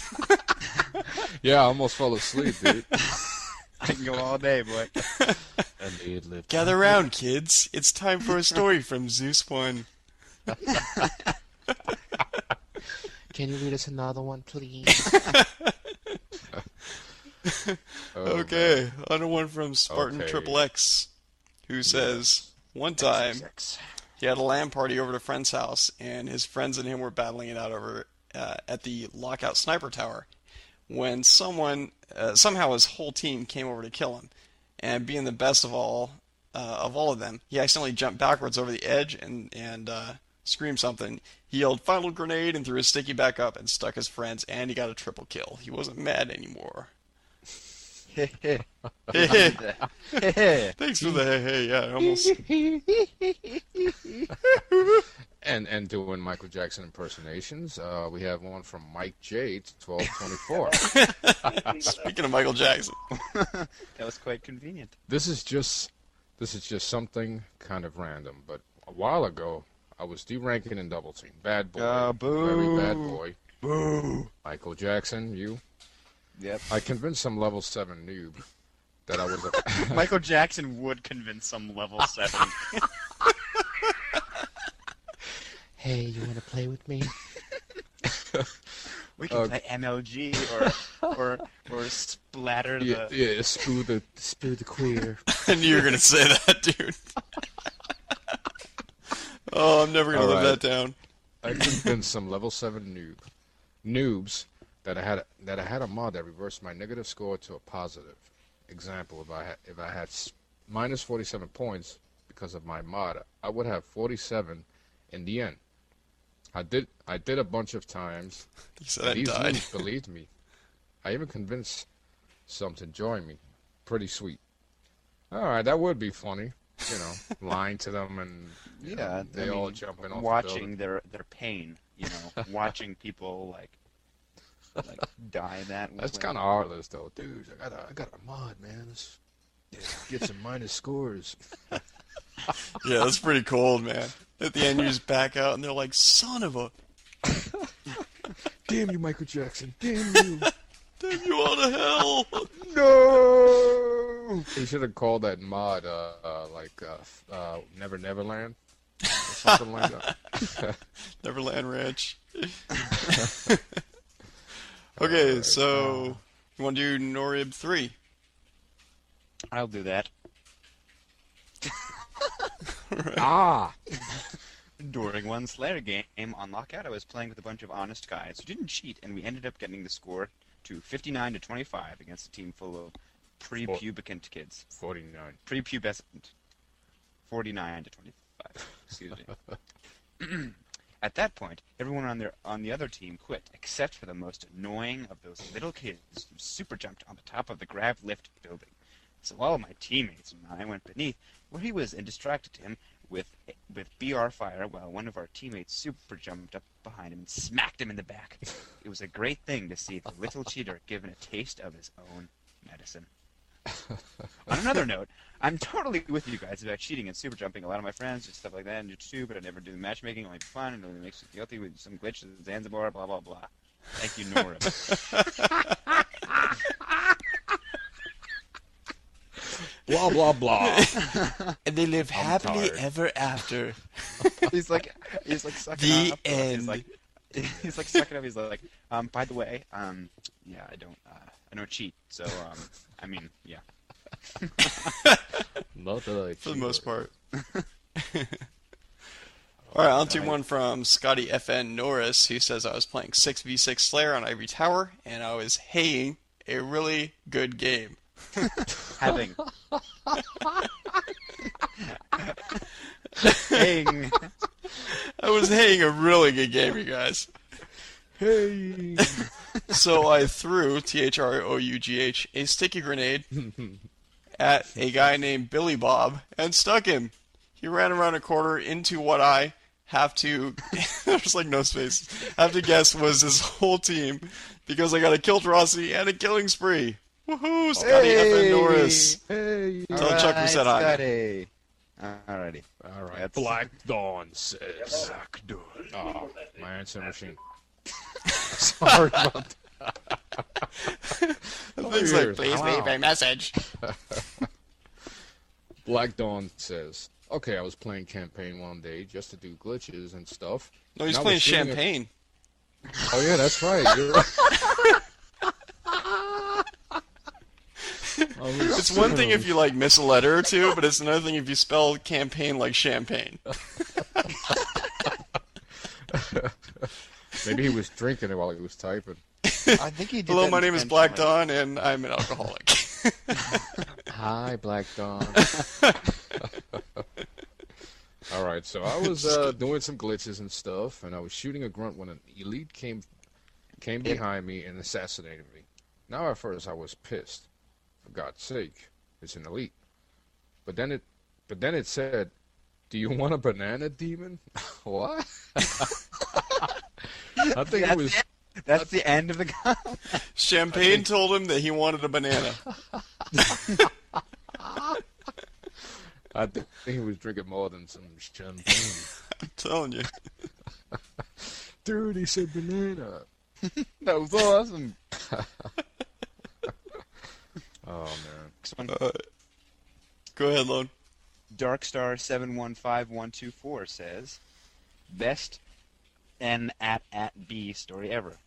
Yeah, I almost fell asleep, dude. I can go all day, boy. Gather round, kids. It's time for a story from Zeus 1. Can you read us another one, please? Okay, another one from Spartan Triple X, who says, one time, he had a LAN party over at a friend's house, and his friends and him were battling it out over at the Lockout Sniper Tower, when somehow his whole team came over to kill him. And being the best of all of them, he accidentally jumped backwards over the edge and screamed something. He yelled, "Final grenade," and threw his sticky back up and stuck his friends, and he got a triple kill. He wasn't mad anymore. Thanks for the hey, yeah, almost. And doing Michael Jackson impersonations, we have one from Mike J. 1224. Speaking of Michael Jackson, that was quite convenient. This is just something kind of random, but a while ago I was deranking in double team. Bad boy, very bad boy. Boo. Michael Jackson, you. Yep. I convinced some level 7 noob that I was a... Michael Jackson would convince some level 7. Hey, you want to play with me? We can play MLG or splatter the... Yeah, spew the queer. I knew you were going to say that, dude. Oh, I'm never going to live that down. I convinced some level 7 noobs that I had a mod that reversed my negative score to a positive. Example, if I had minus 47 points because of my mod, I would have 47 in the end. I did a bunch of times. These noobs believed me. I even convinced some to join me. Pretty sweet. All right, that would be funny. You know, lying to them and they all jumping off watching their pain. You know, watching people like die that way. That's kind of heartless, though, dude. I got a mod, man. Let's get some minus scores. Yeah, that's pretty cold, man. At the end, you just back out, and they're like, "Son of a." Damn you, Michael Jackson. Damn you. Damn you all to hell. No. He should have called that mod Never Neverland or something like that. Neverland Ranch. Okay, so you want to do Norib 3? I'll do that. Ah! During one Slayer game on Lockout, I was playing with a bunch of honest guys who didn't cheat, and we ended up getting the score to 59-25 against a team full of prepubescent kids. 49. Prepubescent. 49-25. Excuse me. At that point, everyone on the other team quit, except for the most annoying of those little kids who super jumped on the top of the grav lift building. So all of my teammates and I went beneath, where he was, and distracted him with BR fire, while one of our teammates super jumped up behind him and smacked him in the back. It was a great thing to see the little cheater given a taste of his own medicine. On another note, I'm totally with you guys about cheating and super jumping. A lot of my friends do stuff like that and do too, but I never do the matchmaking, only for fun, and it only makes you guilty with some glitch, Zanzibar, blah, blah, blah. Thank you, Norris. Blah blah blah. And they live happily tired. ever after. he's like sucking The up. end. He's like sucking up. He's like, by the way, yeah, I don't cheat. So, I mean, yeah. Not that I For the cheat. most part. Alright, on to one from Scotty FN Norris, who says I was playing 6v6 Slayer on Ivory Tower, and I was haying a really good game. Having. Haying. I was haying a really good game, you guys. Hey. So I threw, THROUGH, a sticky grenade at a guy named Billy Bob and stuck him. He ran around a corner into what I have to, there's like no space, have to guess was his whole team because I got a kill Rossi and a killing spree. Woohoo, Scotty FN Norris. Hey. Tell Chuck we said hi. Scotty. Alrighty. All right. That's- Black Dawn says. Black Dawn. Oh, my answer machine. Sorry about that. Things like, please leave a message. Black Dawn says, okay, I was playing campaign one day just to do glitches and stuff. No, he's And I playing was shooting champagne. Oh, yeah, that's right. You're right. It's one thing if you like miss a letter or two, but it's another thing if you spell campaign like champagne. Maybe he was drinking it while he was typing. I think he did Hello, that my name is Black intentionally. Dawn, and I'm an alcoholic. Hi, Black Dawn. All right, so I was doing some glitches and stuff, and I was shooting a grunt when an elite came behind me and assassinated me. Now at first I was pissed. For God's sake, it's an elite. But then it said, "Do you want a banana, demon?" What? I think it was. That's the end of the gun. Champagne told him that he wanted a banana. I think he was drinking more than some champagne. I'm telling you. Dude, he said banana. That was awesome. Oh man. Next one. Go ahead, Lone. Darkstar715124 says, best N at B story ever.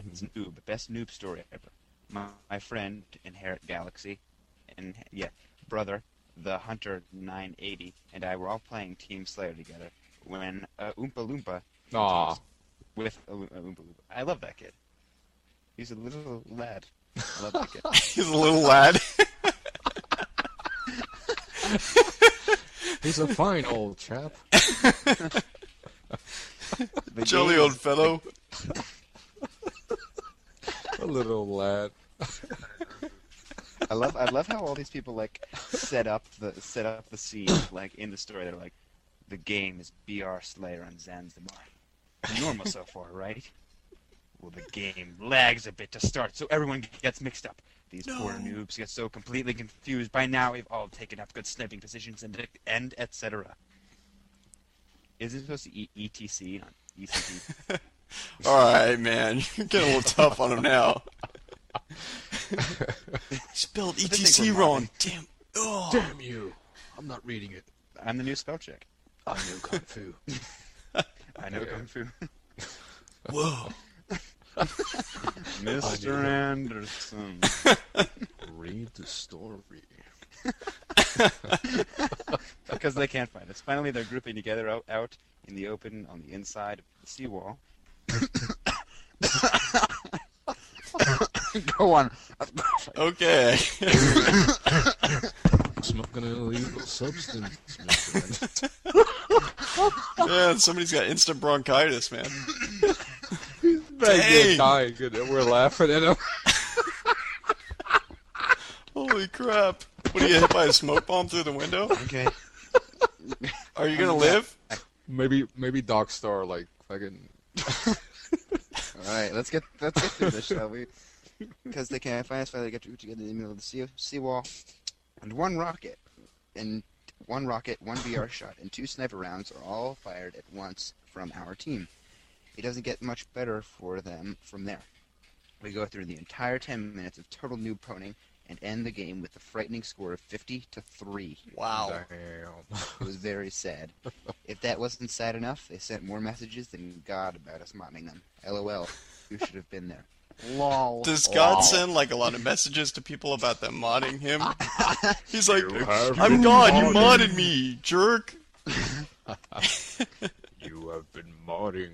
It's noob. Best noob story ever. My friend, Inherit Galaxy, and yeah, brother, the Hunter 980, and I were all playing Team Slayer together when Oompa Loompa Aw. with Oompa Loompa. I love that kid. He's a little lad. I love that kid. He's a little lad. He's a fine old chap. Jolly old fellow. A little lad. I love how all these people like set up the scene like in the story. They're like, the game is BR Slayer on Zanzibar. Normal so far, right? Well, the game lags a bit to start, so everyone gets mixed up. These poor noobs get so completely confused. By now, we've all taken up good sniping positions and etc. Is it supposed to ETC on ECT? Alright, man. You're getting a little tough on him now. Spelled ETC wrong. Damn. Oh. Damn you. I'm not reading it. I'm the new spell check. I know Kung Fu. I know Kung Fu. Whoa. Mr. Anderson. Read the story. Because they can't find us. Finally, they're grouping together out in the open on the inside of the seawall. Go on. Okay. Smoking an illegal substance, Mr. Man, somebody's got instant bronchitis, man. Dang. Dying. We're laughing at him. Holy crap. What, are you hit by a smoke bomb through the window? Okay. Are you gonna live? Maybe Darkstar like fucking. Alright, let's get through this, shall we? Because they can't find us, finally get together in the middle of the seawall. And one rocket, one VR shot, and 2 sniper rounds are all fired at once from our team. It doesn't get much better for them from there. We go through the entire 10 minutes of total noob poning and end the game with a frightening score of 50-3. Wow. Damn. It was very sad. If that wasn't sad enough, they sent more messages than God about us modding them. LOL. You should have been there. Lol. Does God send like a lot of messages to people about them modding him? He's like, I'm God, you modded me, jerk. You have been modding.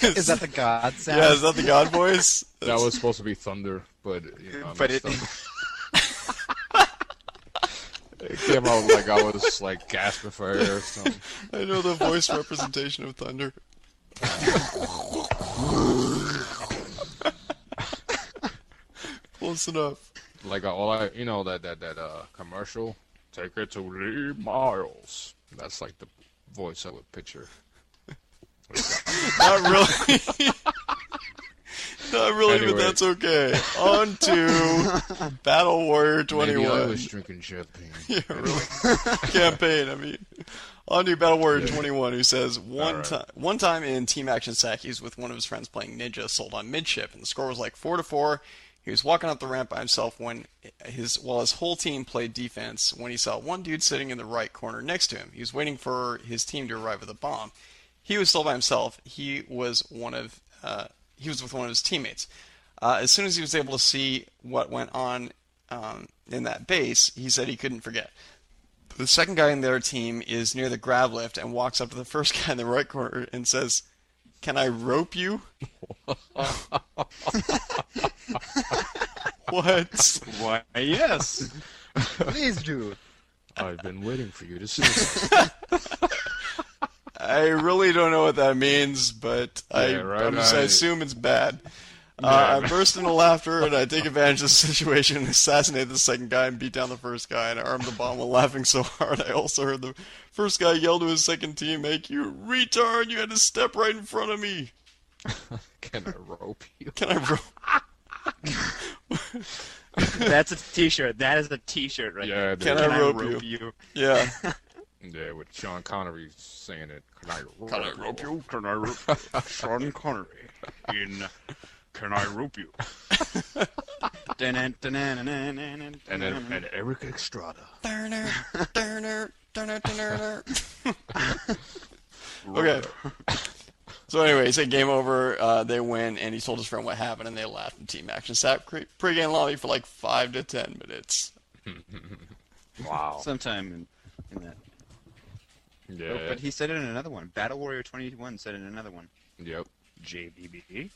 Is that the God sound? Yeah, is that the God voice? That was supposed to be thunder, but But it it came out like I was like gasping for air or something. I know the voice representation of thunder. Close enough. Like that commercial, take it to Lee Miles. That's like the voice I would picture. Not really. Not really, Anyway. but that's okay. On to Battle Warrior 21. Maybe I was drinking champagne. Yeah, really. Campaign, I mean. On to Battle Warrior 21, who says, one time in Team Action Sack, he was with one of his friends playing Ninja Assault on midship, and the score was like 4-4. He was walking up the ramp by himself while his whole team played defense when he saw one dude sitting in the right corner next to him. He was waiting for his team to arrive with a bomb. He was still by himself. He was with one of his teammates. As soon as he was able to see what went on in that base, he said he couldn't forget. The second guy in their team is near the grab lift and walks up to the first guy in the right corner and says, "Can I rope you?" What? Why, yes. Please do. I've been waiting for you to say. I really don't know what that means, but I assume it's bad. I burst into laughter, and I take advantage of the situation and assassinate the second guy and beat down the first guy, and I armed the bomb while laughing so hard. I also heard the first guy yell to his second teammate, "You retard, you had to step right in front of me." Can I rope you? Can I rope? That's a t-shirt. That is a t-shirt right there. Can I rope you? Yeah. Yeah, with Sean Connery saying it. Can I rope you? Can I rope you? Sean Connery in Can I Rope You? and Eric Estrada. Okay. So anyway, he said game over, they win, and he told his friend what happened, and they laughed in Team Action. Sat pre-game lobby for like 5 to 10 minutes. Wow. Sometime in that. Yeah. Oh, but he said it in another one. Battle Warrior 21 said it in another one. Yep. JVB.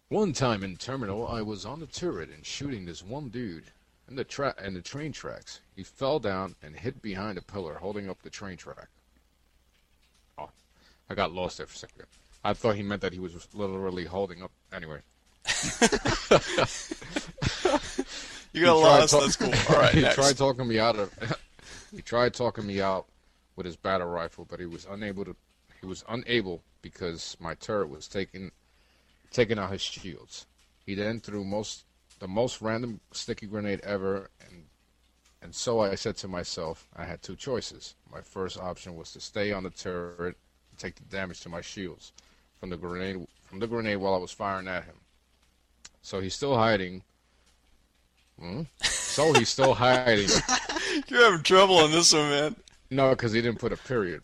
One time in Terminal, I was on the turret and shooting this one dude in the train tracks. He fell down and hit behind a pillar holding up the train track. Oh, I got lost there for a second. I thought he meant that he was literally holding up. Anyway. You got lost. That's cool. All right. He Next. tried talking me out of. He tried talking me out with his battle rifle, but he was unable to. He was unable because my turret was taking out his shields. He then threw the most random sticky grenade ever, and so I said to myself, I had two choices. My first option was to stay on the turret and take the damage to my shields from the grenade while I was firing at him. So he's still hiding. So he's still hiding. You're having trouble on this one, man. No, because he didn't put a period.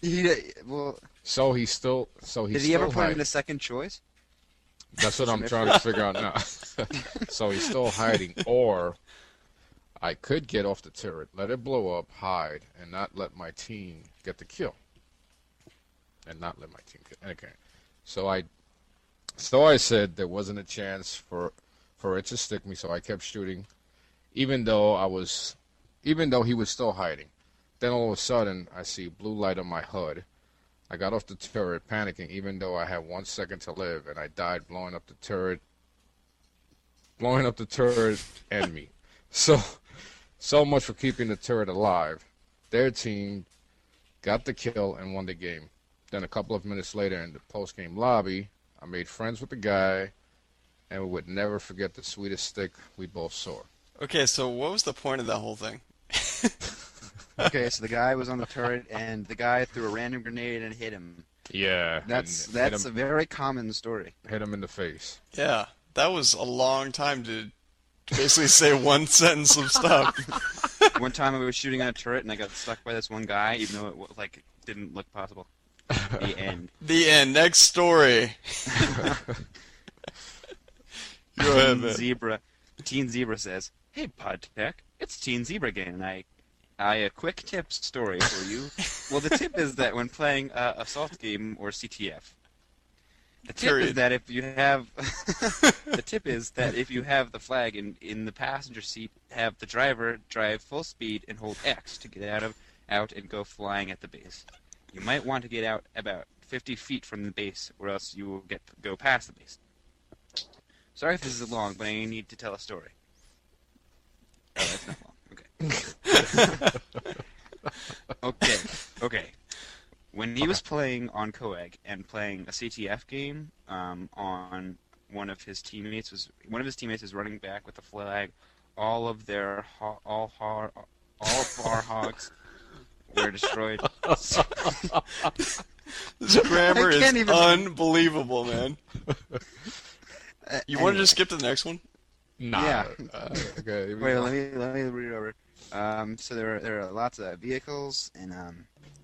So he's still. Did he ever put him in a second choice? That's what I'm trying to figure out now. So he's still hiding, or I could get off the turret, let it blow up, hide, and not let my team get the kill. Okay. So I said there wasn't a chance for it to stick me, so I kept shooting, even though he was still hiding. Then all of a sudden, I see blue light on my HUD. I got off the turret, panicking, even though I had 1 second to live, and I died blowing up the turret and me. So much for keeping the turret alive. Their team got the kill and won the game. Then a couple of minutes later in the post-game lobby, I made friends with the guy, and we would never forget the sweetest stick we both saw. Okay, so what was the point of that whole thing? Okay, so the guy was on the turret, and the guy threw a random grenade and hit him. Yeah. That's a very common story. Hit him in the face. Yeah, that was a long time to basically say one sentence of stuff. One time I was shooting on a turret, and I got stuck by this one guy, even though it didn't look possible. The end. The end. Next story. Go ahead, man. Teen Zebra says, "Hey, Podtech, it's Teen Zebra again, and a quick tip story for you. Well, the tip is that when playing a Assault game or CTF, the tip is that if you have the flag in the passenger seat, have the driver drive full speed and hold X to get out and go flying at the base. You might want to get out about 50 feet from the base, or else you will go past the base. Sorry if this is long, but I need to tell a story." Oh, that's not long. Okay. When he was playing on Coag and playing a CTF game, on one of his teammates was running back with the flag. All of our hogs were destroyed. This grammar is unbelievable, man. You want to just skip to the next one? Nah. Yeah. Okay. Wait, let me read it over. So there are lots of vehicles, and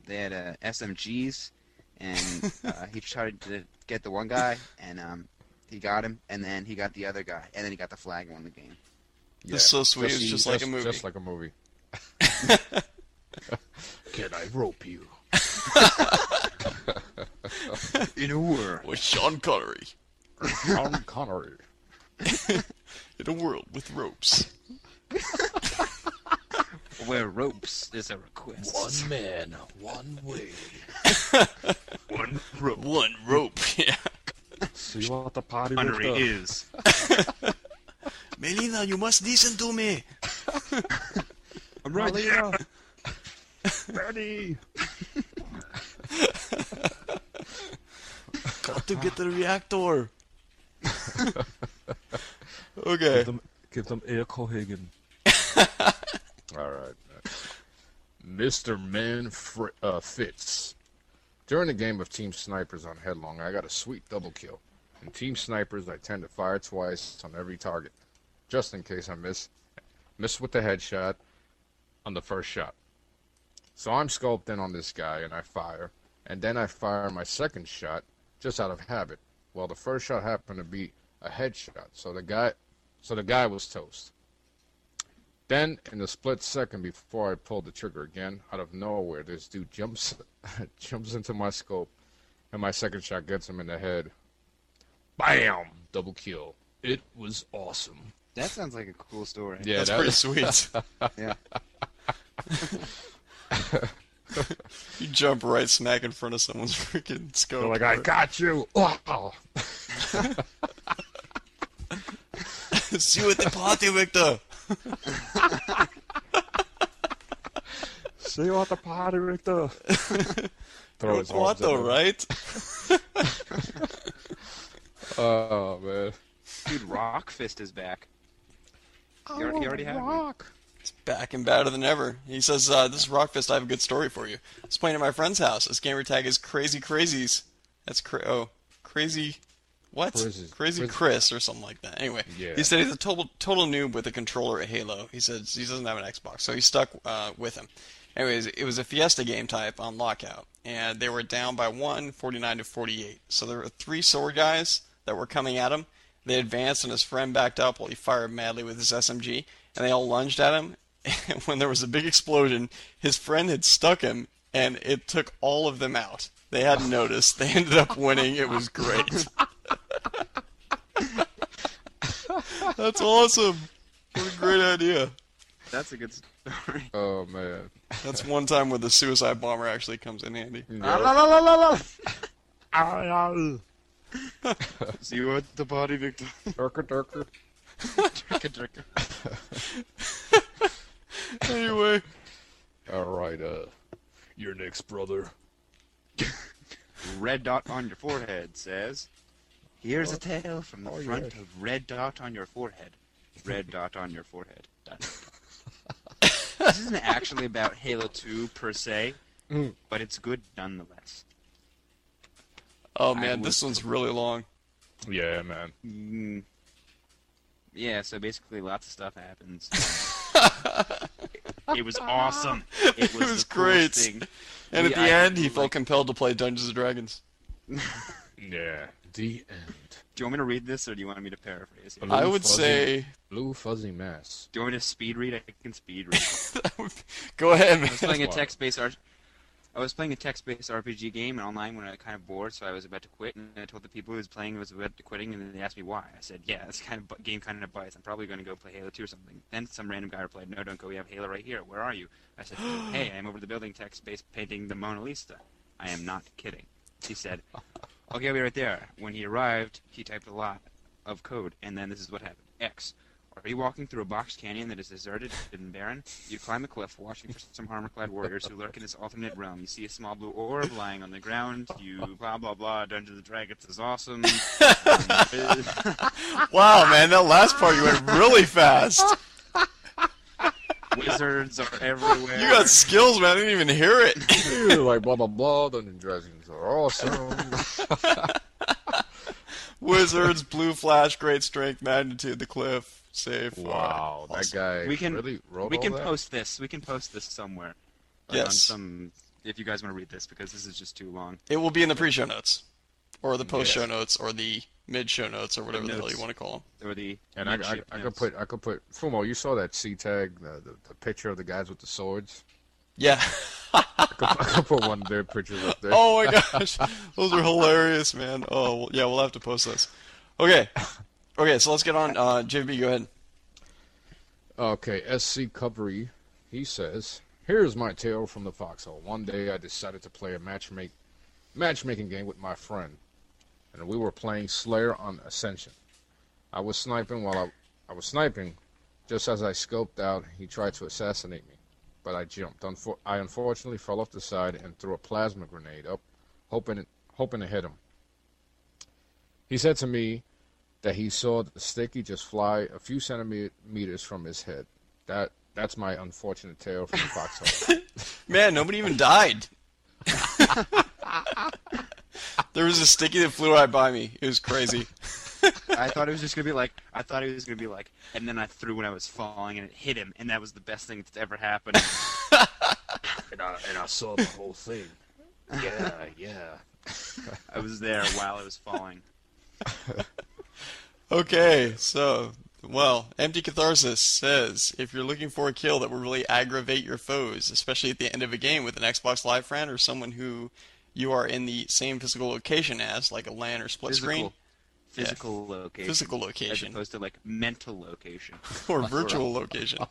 they had SMGs, and he tried to get the one guy, and he got him, and then he got the other guy, and then he got the flag and won the game. This is so sweet. It's just like a movie. Just like a movie. Can I rope you? In a world with Sean Connery. Sean Connery. In a world with ropes. Where ropes is a request. One man, one way. One rope. One rope, yeah. See what the party Connery is. Melina, you must listen to me. I'm right here. Ready. Got to get the reactor. Okay. Give them air Cohagen. All right. Mr. Man Fitz. During the game of Team Snipers on Headlong, I got a sweet double kill. In Team Snipers, I tend to fire twice on every target, just in case I miss with the headshot on the first shot. So I'm scoped in on this guy, and I fire, and then I fire my second shot just out of habit. Well, the first shot happened to be a headshot, so the guy was toast. Then, in the split second before I pulled the trigger again, out of nowhere, this dude jumps into my scope, and my second shot gets him in the head. Bam! Double kill. It was awesome. That sounds like a cool story. Yeah, that's pretty sweet. Yeah. You jump right smack in front of someone's freaking scope. They're like, I got you! Wow! See you at the party, Victor! See you at the party, Victor! Throw his arms Otto, at him. right? Oh, man. Dude, Rockfist is back. He already had one. He's back and badder than ever. He says, this is Rockfist, I have a good story for you. I was playing at my friend's house. His gamer tag is Crazy Crazies. That's Crazy... What? Crazy Chris or something like that. Anyway, Yeah. he said he's a total noob with a controller at Halo. He says he doesn't have an Xbox, so he's stuck with him. Anyways, it was a Fiesta game type on Lockout, and they were down by 49-48. So there were 3 sword guys that were coming at him. They advanced, and his friend backed up while he fired madly with his SMG, and they all lunged at him. And when there was a big explosion, his friend had stuck him, and it took all of them out. They hadn't noticed. They ended up winning. It was great. That's awesome. What a great idea. That's a good story. Oh, man. That's one time where the suicide bomber actually comes in handy. See you at the party, Victor. Durka. Anyway. Alright, your next brother. Red dot on your forehead says, here's a tale from the front of Red dot on your forehead. Red dot on your forehead. This isn't actually about Halo 2 per se, but it's good nonetheless. Oh man, this one's really long. Yeah, man. Yeah, so basically lots of stuff happens. It was awesome. It was the great. coolest thing. And at the end, he felt compelled to play Dungeons and Dragons. Yeah, the end. Do you want me to read this, or do you want me to paraphrase? I would say... Blue fuzzy mass. Do you want me to speed read? I can speed read. Go ahead, man. I was playing a text-based RPG game, and online when I got kind of bored, so I was about to quit, and I told the people who was playing I was about to quitting, and then they asked me why. I said, yeah, this kind of game kind of bites. I'm probably going to go play Halo 2 or something. Then some random guy replied, no, don't go, we have Halo right here. Where are you? I said, hey, I'm over the building text-based painting the Mona Lisa. I am not kidding. He said, okay, I'll be right there. When he arrived, he typed a lot of code, and then this is what happened. X. Are you walking through a box canyon that is deserted and barren? You climb a cliff, watching for some armor-clad warriors who lurk in this alternate realm. You see a small blue orb lying on the ground. You blah blah blah. Dungeons and Dragons is awesome. Wow, man, that last part you went really fast. Wizards are everywhere. You got skills, man. I didn't even hear it. You're like blah blah blah. Dungeons and Dragons are awesome. Wizards, blue flash, great strength, magnitude, the cliff, safe. Wow, that guy we can really wrote we all can that? post this. We can post this somewhere. Like Yes. On some, if you guys want to read this, because this is just too long. It will be in the pre-show notes, or the post-show notes, or the mid-show notes, or whatever the hell you want to call them. Or the And I could put Fumo. You saw that C tag, the picture of the guys with the swords. Yeah. I could put one of their pictures up there. Oh my gosh, those are hilarious, man. Oh well, yeah, we'll have to post those. Okay, so let's get on. JVB, go ahead. Okay, SC Covery, he says, here's my tale from the foxhole. One day I decided to play a matchmaking game with my friend, and we were playing Slayer on Ascension. I was sniping I was sniping. Just as I scoped out, he tried to assassinate me, but I jumped. I unfortunately fell off the side and threw a plasma grenade up, hoping to hit him. He said to me that he saw the sticky just fly a few centimeters from his head. That's my unfortunate tale from the foxhole. Man, nobody even died. There was a sticky that flew right by me. It was crazy. I thought it was just gonna be like, and then I threw when I was falling, and it hit him, and that was the best thing that's ever happened. and I saw the whole thing. Yeah. I was there while I was falling. Okay, so, well, Empty Catharsis says, if you're looking for a kill that will really aggravate your foes, especially at the end of a game with an Xbox Live friend or someone who you are in the same physical location as, like a LAN or split screen. Physical location. Physical location. As opposed to, like, mental location. Or virtual location.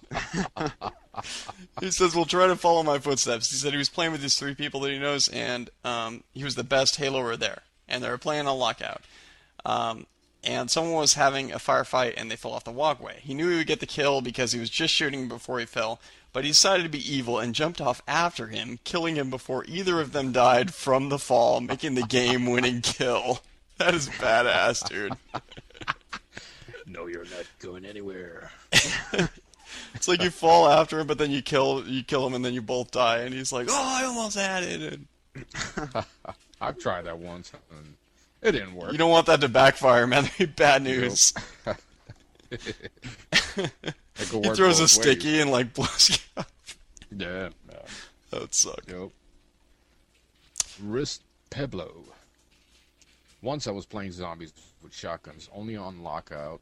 He says, we'll try to follow my footsteps. He said he was playing with these 3 people that he knows, and he was the best Haloer there. And they were playing on Lockout. And someone was having a firefight, and they fell off the walkway. He knew he would get the kill because he was just shooting before he fell, but he decided to be evil and jumped off after him, killing him before either of them died from the fall, making the game-winning kill. That is badass, dude. No, you're not going anywhere. It's like you fall after him, but then you kill him, and then you both die, and he's like, "Oh, I almost had it." I've tried that once, and it didn't work. You don't want that to backfire, man. That'd be bad news. Nope. He throws a sticky and like blows you up. Yeah, that would suck. Yep. Wrist Peblo. Once I was playing zombies with shotguns, only on Lockout,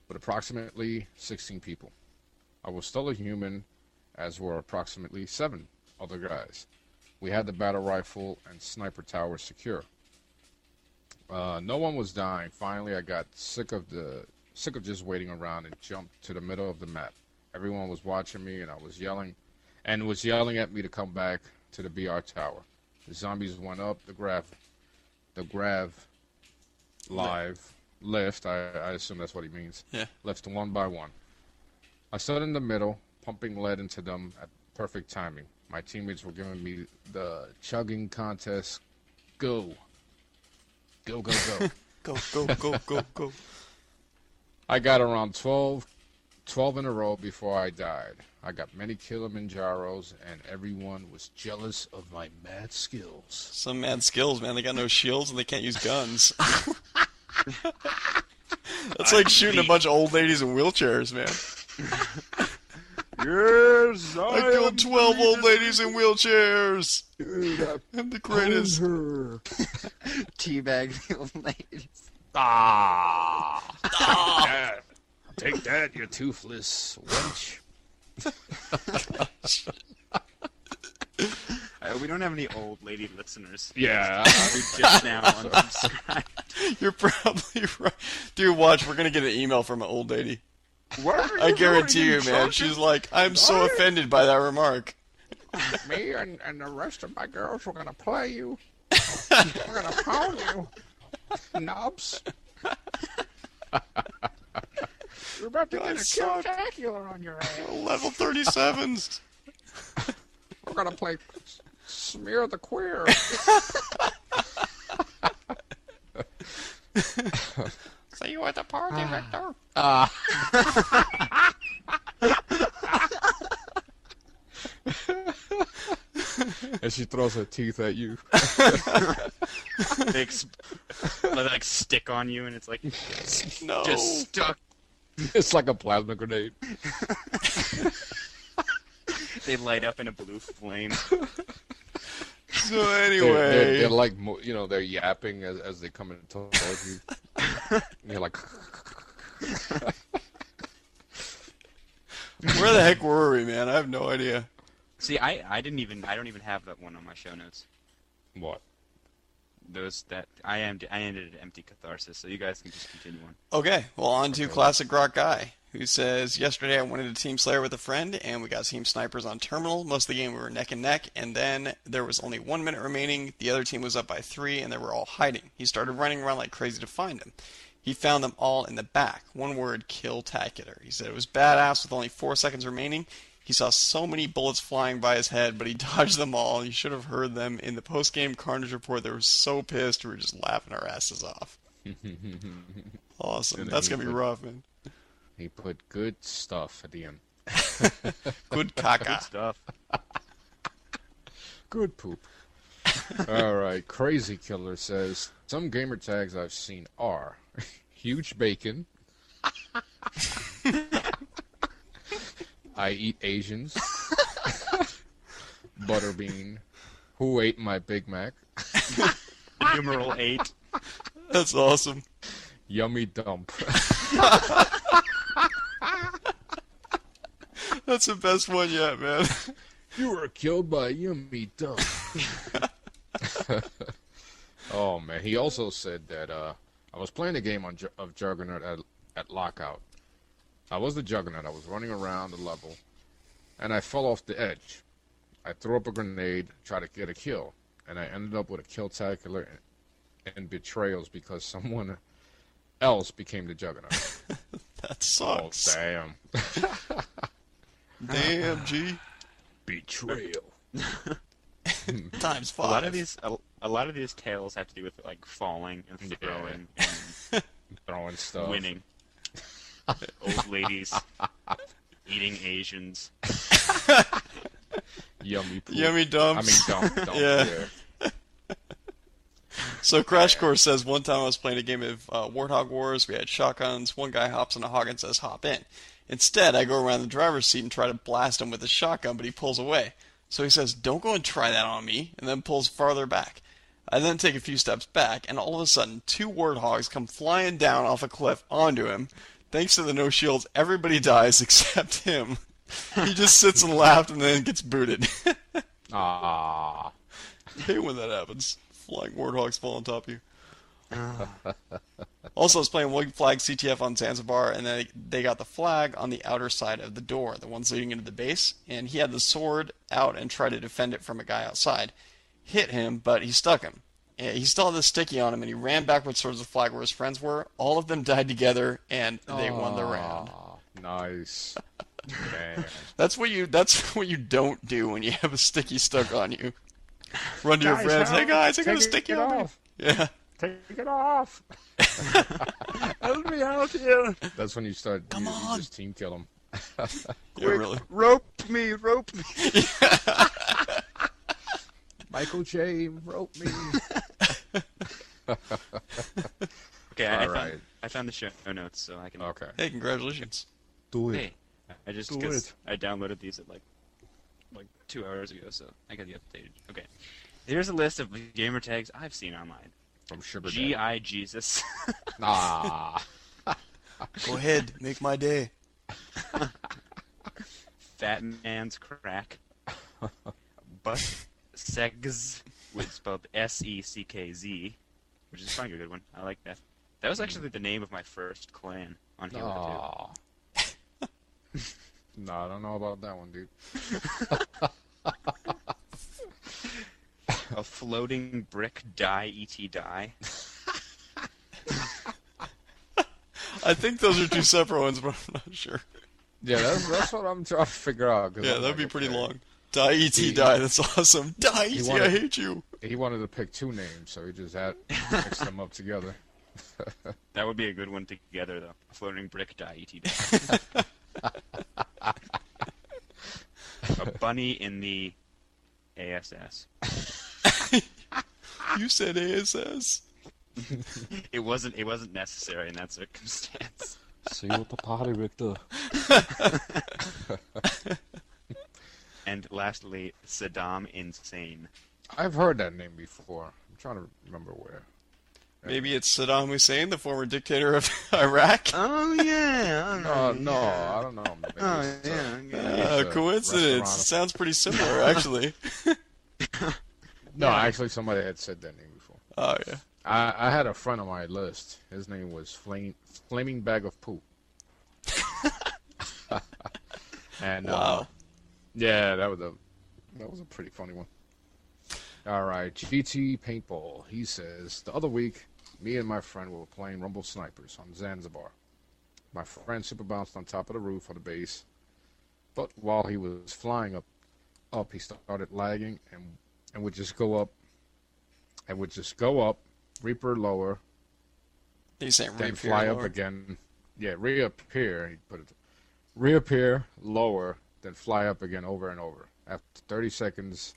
with approximately 16 people. I was still a human, as were approximately 7 other guys. We had the battle rifle and sniper tower secure. No one was dying. Finally, I got sick of just waiting around and jumped to the middle of the map. Everyone was watching me, and I was yelling at me to come back to the BR tower. The zombies went up the grav lift. I assume that's what he means. Yeah. Left one by one. I stood in the middle, pumping lead into them at perfect timing. My teammates were giving me the chugging contest. Go. Go, go, go. Go, go, go, go, go. I got around 12 12 in a row before I died. I got many Kilimanjaros, and everyone was jealous of my mad skills. Some mad skills, man. They got no shields and they can't use guns. That's like shooting a bunch of old ladies in wheelchairs, man. Yes, I killed 12 old ladies in wheelchairs. I'm the greatest. Teabag the old ladies. Take that, you toothless wench. We don't have any old lady listeners. Yeah. We just now unsubscribed. You're probably right. Dude, watch. We're going to get an email from an old lady. I guarantee you, man. She's like, I'm so offended by that remark. Me and the rest of my girls were going to play you. We're going to pound you. Nubs. You're about to get a Spectacular on your ass. Level 37s. We're going to play Smear the Queer. See you at the party, Victor. And she throws her teeth at you. They like stick on you, and it's like no, just stuck. It's like a plasma grenade. They light up in a blue flame. So anyway, they're like, you know, they're yapping as they come in towards you. And you're like, where the heck were we, man? I have no idea. See, I don't even have that one on my show notes. What? I ended at empty catharsis, so you guys can just continue on. Okay, well, on to Classic Rock Guy, who says, yesterday I went into Team Slayer with a friend, and we got Team Snipers on Terminal. Most of the game we were neck and neck, and then there was only 1 minute remaining. The other team was up by 3, and they were all hiding. He started running around like crazy to find them. He found them all in the back. One word, kill-tacular. He said it was badass with only 4 seconds remaining. He saw so many bullets flying by his head, but he dodged them all. You should have heard them in the post-game Carnage report. They were so pissed, we were just laughing our asses off. Awesome. That's going to be rough, man. He put good stuff at the end. Good caca. Good stuff. Good poop. All right. Crazy Killer says, some gamer tags I've seen are huge bacon. I eat Asians. Butterbean. Who ate my Big Mac? Numeral 8. That's awesome. Yummy dump. That's the best one yet, man. You were killed by a yummy dump. Oh, man. He also said that I was playing a game of Juggernaut at Lockout. I was the Juggernaut. I was running around the level, and I fell off the edge. I threw up a grenade, tried to get a kill, and I ended up with a kill-tacular and betrayals because someone else became the Juggernaut. That sucks. Oh, damn. Damn, G. Betrayal. Times 5. A lot of these tales have to do with like falling and throwing and throwing stuff, winning. Old ladies eating Asians. Yummy poop. Yummy dumps. I mean, dump. Yeah. So Crash Course says, one time I was playing a game of Warthog Wars. We had shotguns. One guy hops on a hog and says, hop in. Instead, I go around the driver's seat and try to blast him with a shotgun, but he pulls away. So he says, don't go and try that on me, and then pulls farther back. I then take a few steps back, and all of a sudden, 2 warthogs come flying down off a cliff onto him. Thanks to the no shields, everybody dies except him. He just sits and laughs and then gets booted. Ah. I hate when that happens. Flying warthogs fall on top of you. Also, I was playing White Flag CTF on Zanzibar, and they got the flag on the outer side of the door, the ones leading into the base, and he had the sword out and tried to defend it from a guy outside. Hit him, but he stuck him. He still had the sticky on him, and he ran backwards towards the flag where his friends were. All of them died together, and they won the round. Nice. Man. That's what you don't do when you have a sticky stuck on you. Run to your friends. Hey guys, I got a sticky on me. Yeah. Take it off. Help me out here. That's when you start. You just team kill them. Yeah, really. Rope me. Michael J. wrote me. Okay, All right. I found the show notes, so I can. Okay. Hey, congratulations. Do it. Hey, I just Do because it. I downloaded these at like 2 hours ago, so I got the updated. Okay, here's a list of gamer tags I've seen online. From Sugar Daddy. G.I. Jesus. Ah. Go ahead, make my day. Fat Man's Crack. Butt Segs, which is spelled S-E-C-K-Z, which is probably a good one. I like that. That was actually the name of my first clan on Halo 2. No, I don't know about that one, dude. A floating brick die, E.T. die. I think those are two separate ones, but I'm not sure. Yeah, that's what I'm trying to figure out. Yeah, that'd be pretty long. Die, E.T., die. That's awesome. Die, E.T., I hate you. He wanted to pick two names, so he just had mixed them up together. That would be a good one together, though. A floating brick die, E.T. die. A bunny in the ASS. You said ASS. It wasn't necessary in that circumstance. See you at the party, Victor. And lastly, Saddam Insane. I've heard that name before. I'm trying to remember where. Maybe it's Saddam Hussein, the former dictator of Iraq. Oh yeah. No, I don't know. Maybe Coincidence. Sounds pretty similar, actually. No, actually, somebody had said that name before. Oh yeah. I had a friend on my list. His name was Flaming Bag of Poop. And wow. Yeah, that was a pretty funny one. All right, GT Paintball. He says, the other week, me and my friend were playing Rumble Snipers on Zanzibar. My friend super bounced on top of the roof of the base, but while he was flying up, he started lagging and would just go up, Reaper lower, He's saying then reappear fly lower. up again. Yeah, reappear. He put it. Reappear lower, then fly up again over and over. After 30 seconds,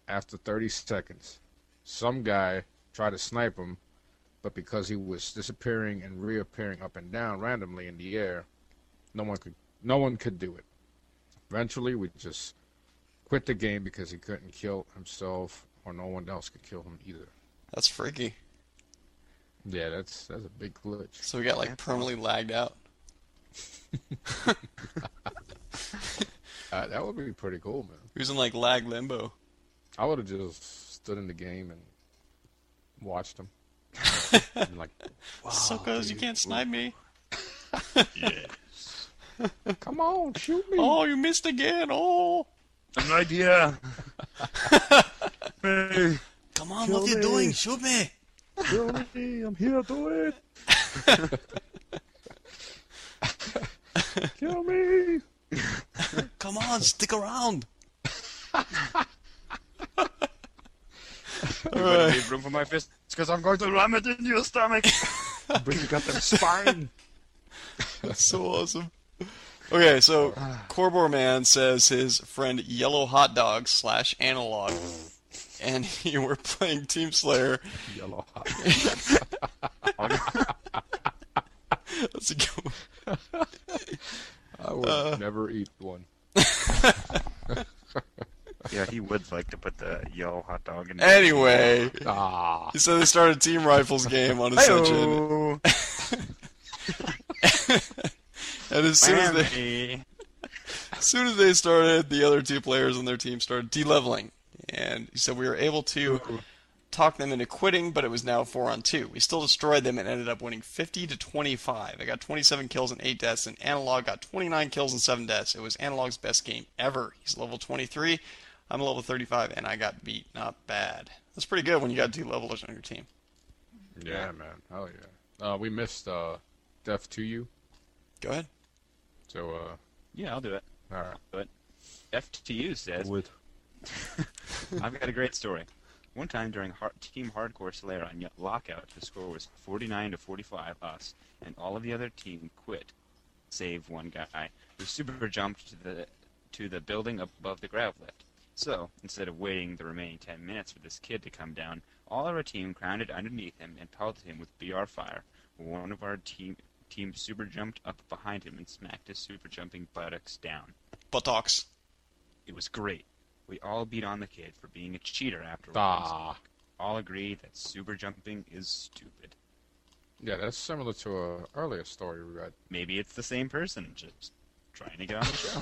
after 30 seconds, some guy tried to snipe him, but because he was disappearing and reappearing up and down randomly in the air, no one could do it. Eventually, we just quit the game because he couldn't kill himself, or no one else could kill him either. That's freaky. Yeah, that's a big glitch. So we got like permanently lagged out. That would be pretty cool, man. He was in like lag limbo. I would have just stood in the game and watched him. And like, wow, suckers, you dude. can't snipe me. Yes. Come on, shoot me. Oh, you missed again. Oh. An idea. Hey. Come on, what are you doing? Shoot me. Kill me, I'm here, do it. Kill me. Come on, stick around. You better leave room for my fist, because I'm going to ram it in your stomach. Bring you got them spine. That's so awesome. Okay, so Corbor Man says his friend Yellow Hot Dog / Analog, and you were playing Team Slayer. Yellow Hot Dog. That's a good one. I would never eat one. Yeah, he would like to put the yellow hot dog in. Anyway, he said they started a Team Rifles game on Ascension. And as soon as they started, the other two players on their team started de-leveling. And he said we were able to talk them into quitting, but it was now 4-on-2. We still destroyed them and ended up winning 50-25. I got 27 kills and 8 deaths, and Analog got 29 kills and 7 deaths. It was Analog's best game ever. He's level 23. I'm level 35, and I got beat. Not bad. That's pretty good when you got 2 levelers on your team. Yeah, man. Hell yeah. We missed Death to You. Go ahead. So, yeah, I'll do it. All right. But FTU says, With. I've got a great story. One time during Team Hardcore Slayer on Lockout, the score was 49-45 us, and all of the other team quit. save one guy who super jumped to the building above the grav lift. So, instead of waiting the remaining 10 minutes for this kid to come down, all of our team crowded underneath him and pelted him with BR fire. One of our team super jumped up behind him and smacked his super jumping buttocks down. Buttocks. It was great. We all beat on the kid for being a cheater afterwards. All agreed that super jumping is stupid. Yeah, that's similar to an earlier story we read. Maybe it's the same person, just trying to get on the show.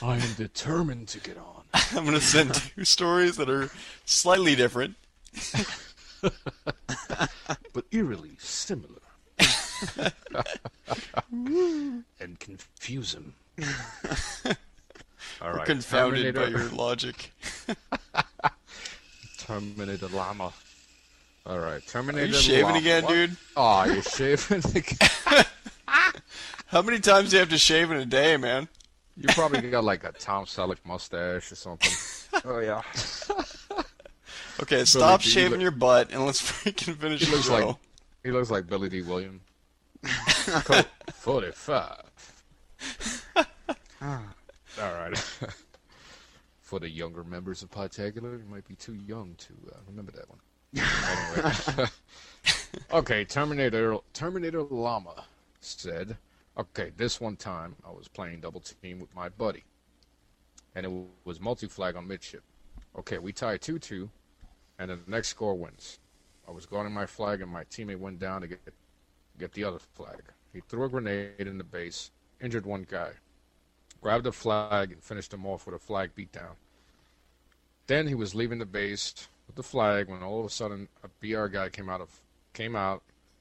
I am determined to get on. I'm going to send 2 stories that are slightly different. But eerily similar. And confuse him. All We're right, confounded by Terminator. your logic. Terminator Llama. All right, Terminator Are you shaving Llama. again, What? dude? Oh, you're shaving again? How many times do you have to shave in a day, man? You probably got like a Tom Selleck mustache or something. Oh, yeah. Okay, stop shaving your butt and let's freaking finish the show. He looks like Billy D. Williams. Code 45. All right. For the younger members of Podtacular, you might be too young to remember that one. Anyway. Okay, Terminator Llama said, okay, this one time I was playing double team with my buddy, and it was multi-flag on midship. Okay, we tied 2-2, and then the next score wins. I was guarding my flag, and my teammate went down to get the other flag. He threw a grenade in the base, injured one guy, grabbed the flag, and finished him off with a flag beatdown. Then he was leaving the base with the flag when all of a sudden a BR guy came out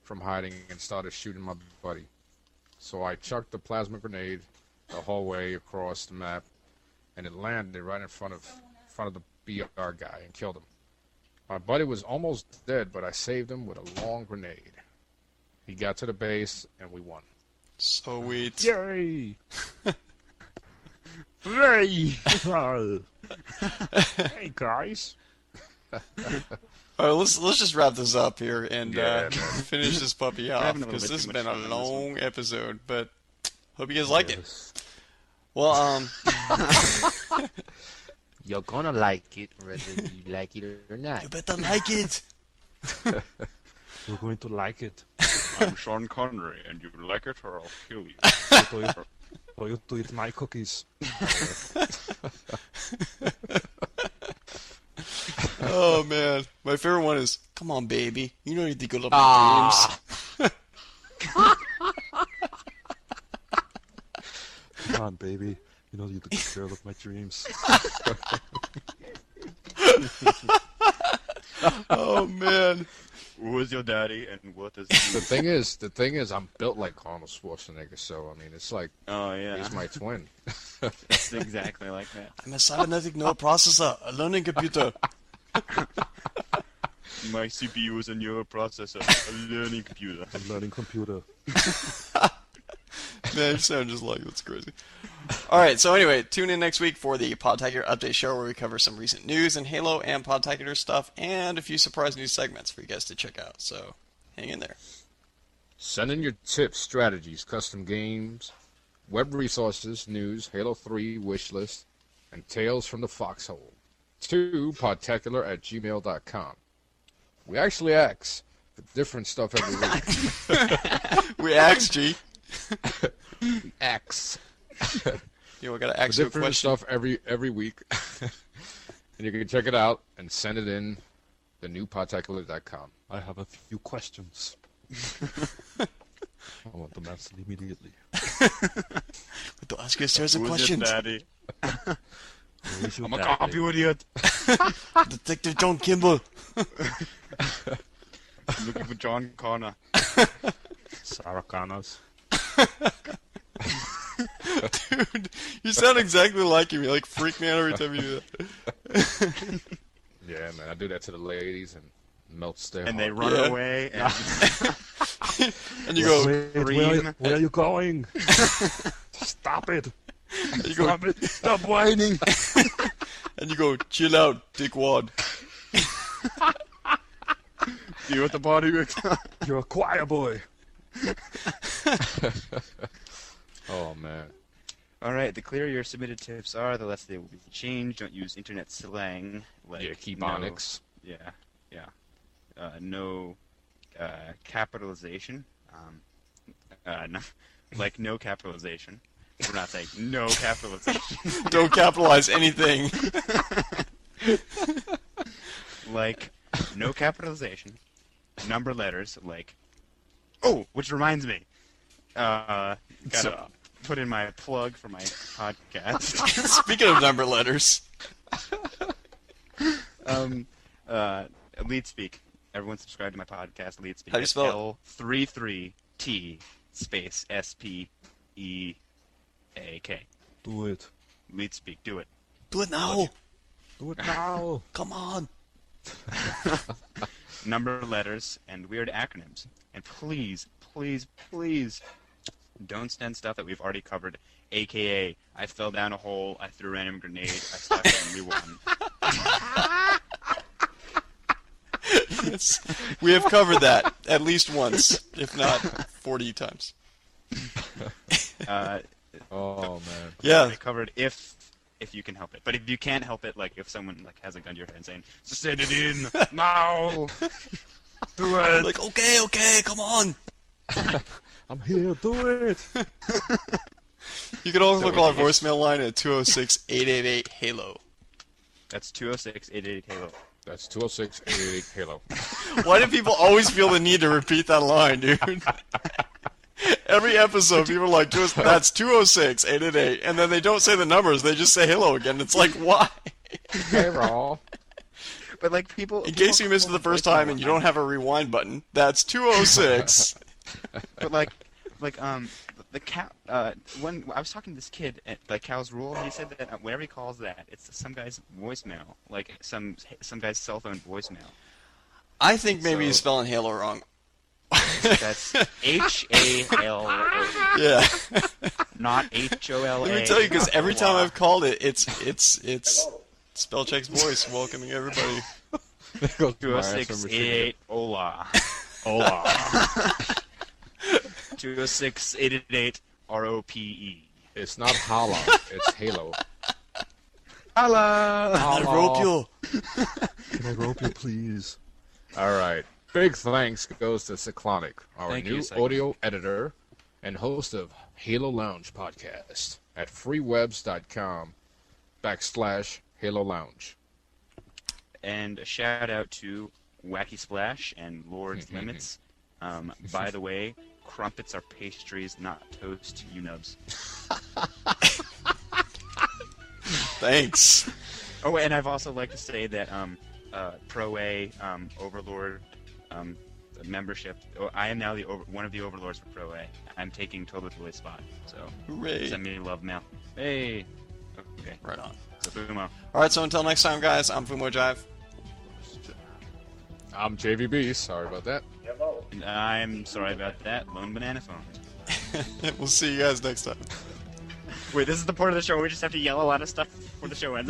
from hiding and started shooting my buddy. So I chucked the plasma grenade the whole way across the map, and it landed right in front of the BR guy and killed him. My buddy was almost dead, but I saved him with a long grenade. He got to the base, and we won. Sweet. Yay! Yay! Hey, guys. All right, let's just wrap this up here and finish this puppy off, having a because little this has bit been too a much fun on this long episode, but hope you guys liked it. Well, You're gonna like it, whether you like it or not. You better like it. You're going to like it. I'm Sean Connery, and you like it or I'll kill you. For you to eat my cookies. Oh man, my favorite one is, "Come on, baby, you know you think I love my dreams." Come on, baby. You know you're the girl of my dreams. Oh man. Who is your daddy and what is The thing is, I'm built like Arnold Schwarzenegger, so I mean, it's like, oh yeah, he's my twin. It's exactly like that. I'm a cybernetic neural processor, a learning computer. My CPU is a neural processor, a learning computer. A learning computer. Man, you sound just like, that's crazy. Alright, so anyway, tune in next week for the Podtacular Update Show, where we cover some recent news and Halo and Podtacular stuff, and a few surprise news segments for you guys to check out, so hang in there. Send in your tips, strategies, custom games, web resources, news, Halo 3 wish list, and tales from the foxhole to podtacular@gmail.com. We actually ask for different stuff every week. We ask, G. We ask. You know, we gotta ask you a different question. stuff every week. And you can check it out and send it in thenewpodtacular.com. I have a few questions. I want them answered immediately. To ask you a series of Who's questions. your daddy? I'm a cop, you idiot. Detective John Kimball. I'm looking for John Connor. Sarah Connors. Dude, you sound exactly like him. You like freak me out every time you do that. Yeah, man, I do that to the ladies and melts their And they heart. run away. And, And you go, Wait, where are you going? Stop it. you go, Stop it. Stop whining. and you go, chill out, dickwad. You at the party, Rick? You're a choir boy. Oh, man. All right, the clearer your submitted tips are, the less they will be changed. Don't use internet slang like Kebonics. No capitalization. No, like no capitalization. We're not saying no capitalization. Don't capitalize anything. Like no capitalization. Number letters like. Oh, which reminds me. Gotta put in my plug for my podcast. Speaking of number letters. Lead Speak. Everyone subscribe to my podcast, Lead Speak. How do you spell it? L33T space SPEAK. Do it. Lead Speak. Do it. Do it now. Do it now. Come on. Number letters and weird acronyms. And please, please, please don't send stuff that we've already covered. AKA, I fell down a hole, I threw a random grenade, I stuck it and we won. Yes. We have covered that at least once, if not 40 times. Oh, man. Yeah. Covered if you can help it. But if you can't help it, like if someone like has a gun to your head saying, "Send it in now." Do it. Like, okay, come on. I'm here. Do it. You can also call our voicemail line at 206-888-HALO. That's 206-888-HALO. That's 206-888-HALO. Why do people always feel the need to repeat that line, dude? Every episode, people are like, that's 206-888, and then they don't say the numbers, they just say HALO again. It's like, why? Halo. But like people... In case you missed it the first time and you don't have a rewind button, that's 206. But the cow. When I was talking to this kid at the Cow's Rule, he said that whenever he calls that, it's some guy's voicemail, like some guy's cell phone voicemail. I think maybe he's spelling Halo wrong. That's HALO. Yeah. Not HOLA. Let me tell you, because every time I've called it, it's Spellcheck's voice welcoming everybody. 206-888 Hola. Hola. 206-888 ROPE. It's not holla, it's Halo. Holla! I rope you. Can I rope you, please? All right. Big thanks goes to Ciclonic, our Thank new you, Cyclonic. audio editor and host of Halo Lounge podcast at freewebs.com/Halo Lounge. And a shout out to Wacky Splash and Lord's Limits. By the way, crumpets are pastries, not toast, you nubs. Thanks. Oh, and I've also like to say that Pro A Overlord membership. I am now one of the overlords for Pro A. I'm taking Tobitoy's spot. So hooray! Send me love mail. Hey. Okay. Right on. So Fumo. All right. So until next time, guys. I'm Fumo Jive. I'm JVB. Sorry about that. And I'm sorry about that. LoneBananaFone. We'll see you guys next time. Wait, this is the part of the show where we just have to yell a lot of stuff before the show ends.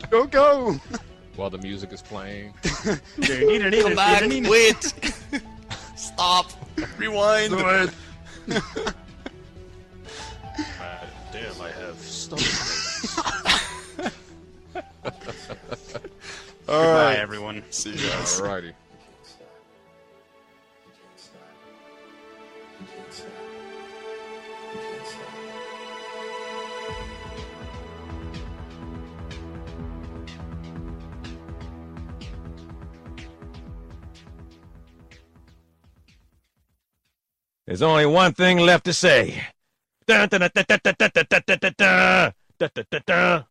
Don't go! While the music is playing. Come back, wait! Stop! Rewind! Do it! Damn, I have stomach All Goodbye, right, everyone. See you guys. Alrighty. There's only one thing left to say. Dun, dun, dun, dun, dun, dun, dun, dun, dun, dun, dun, dun, dun, dun.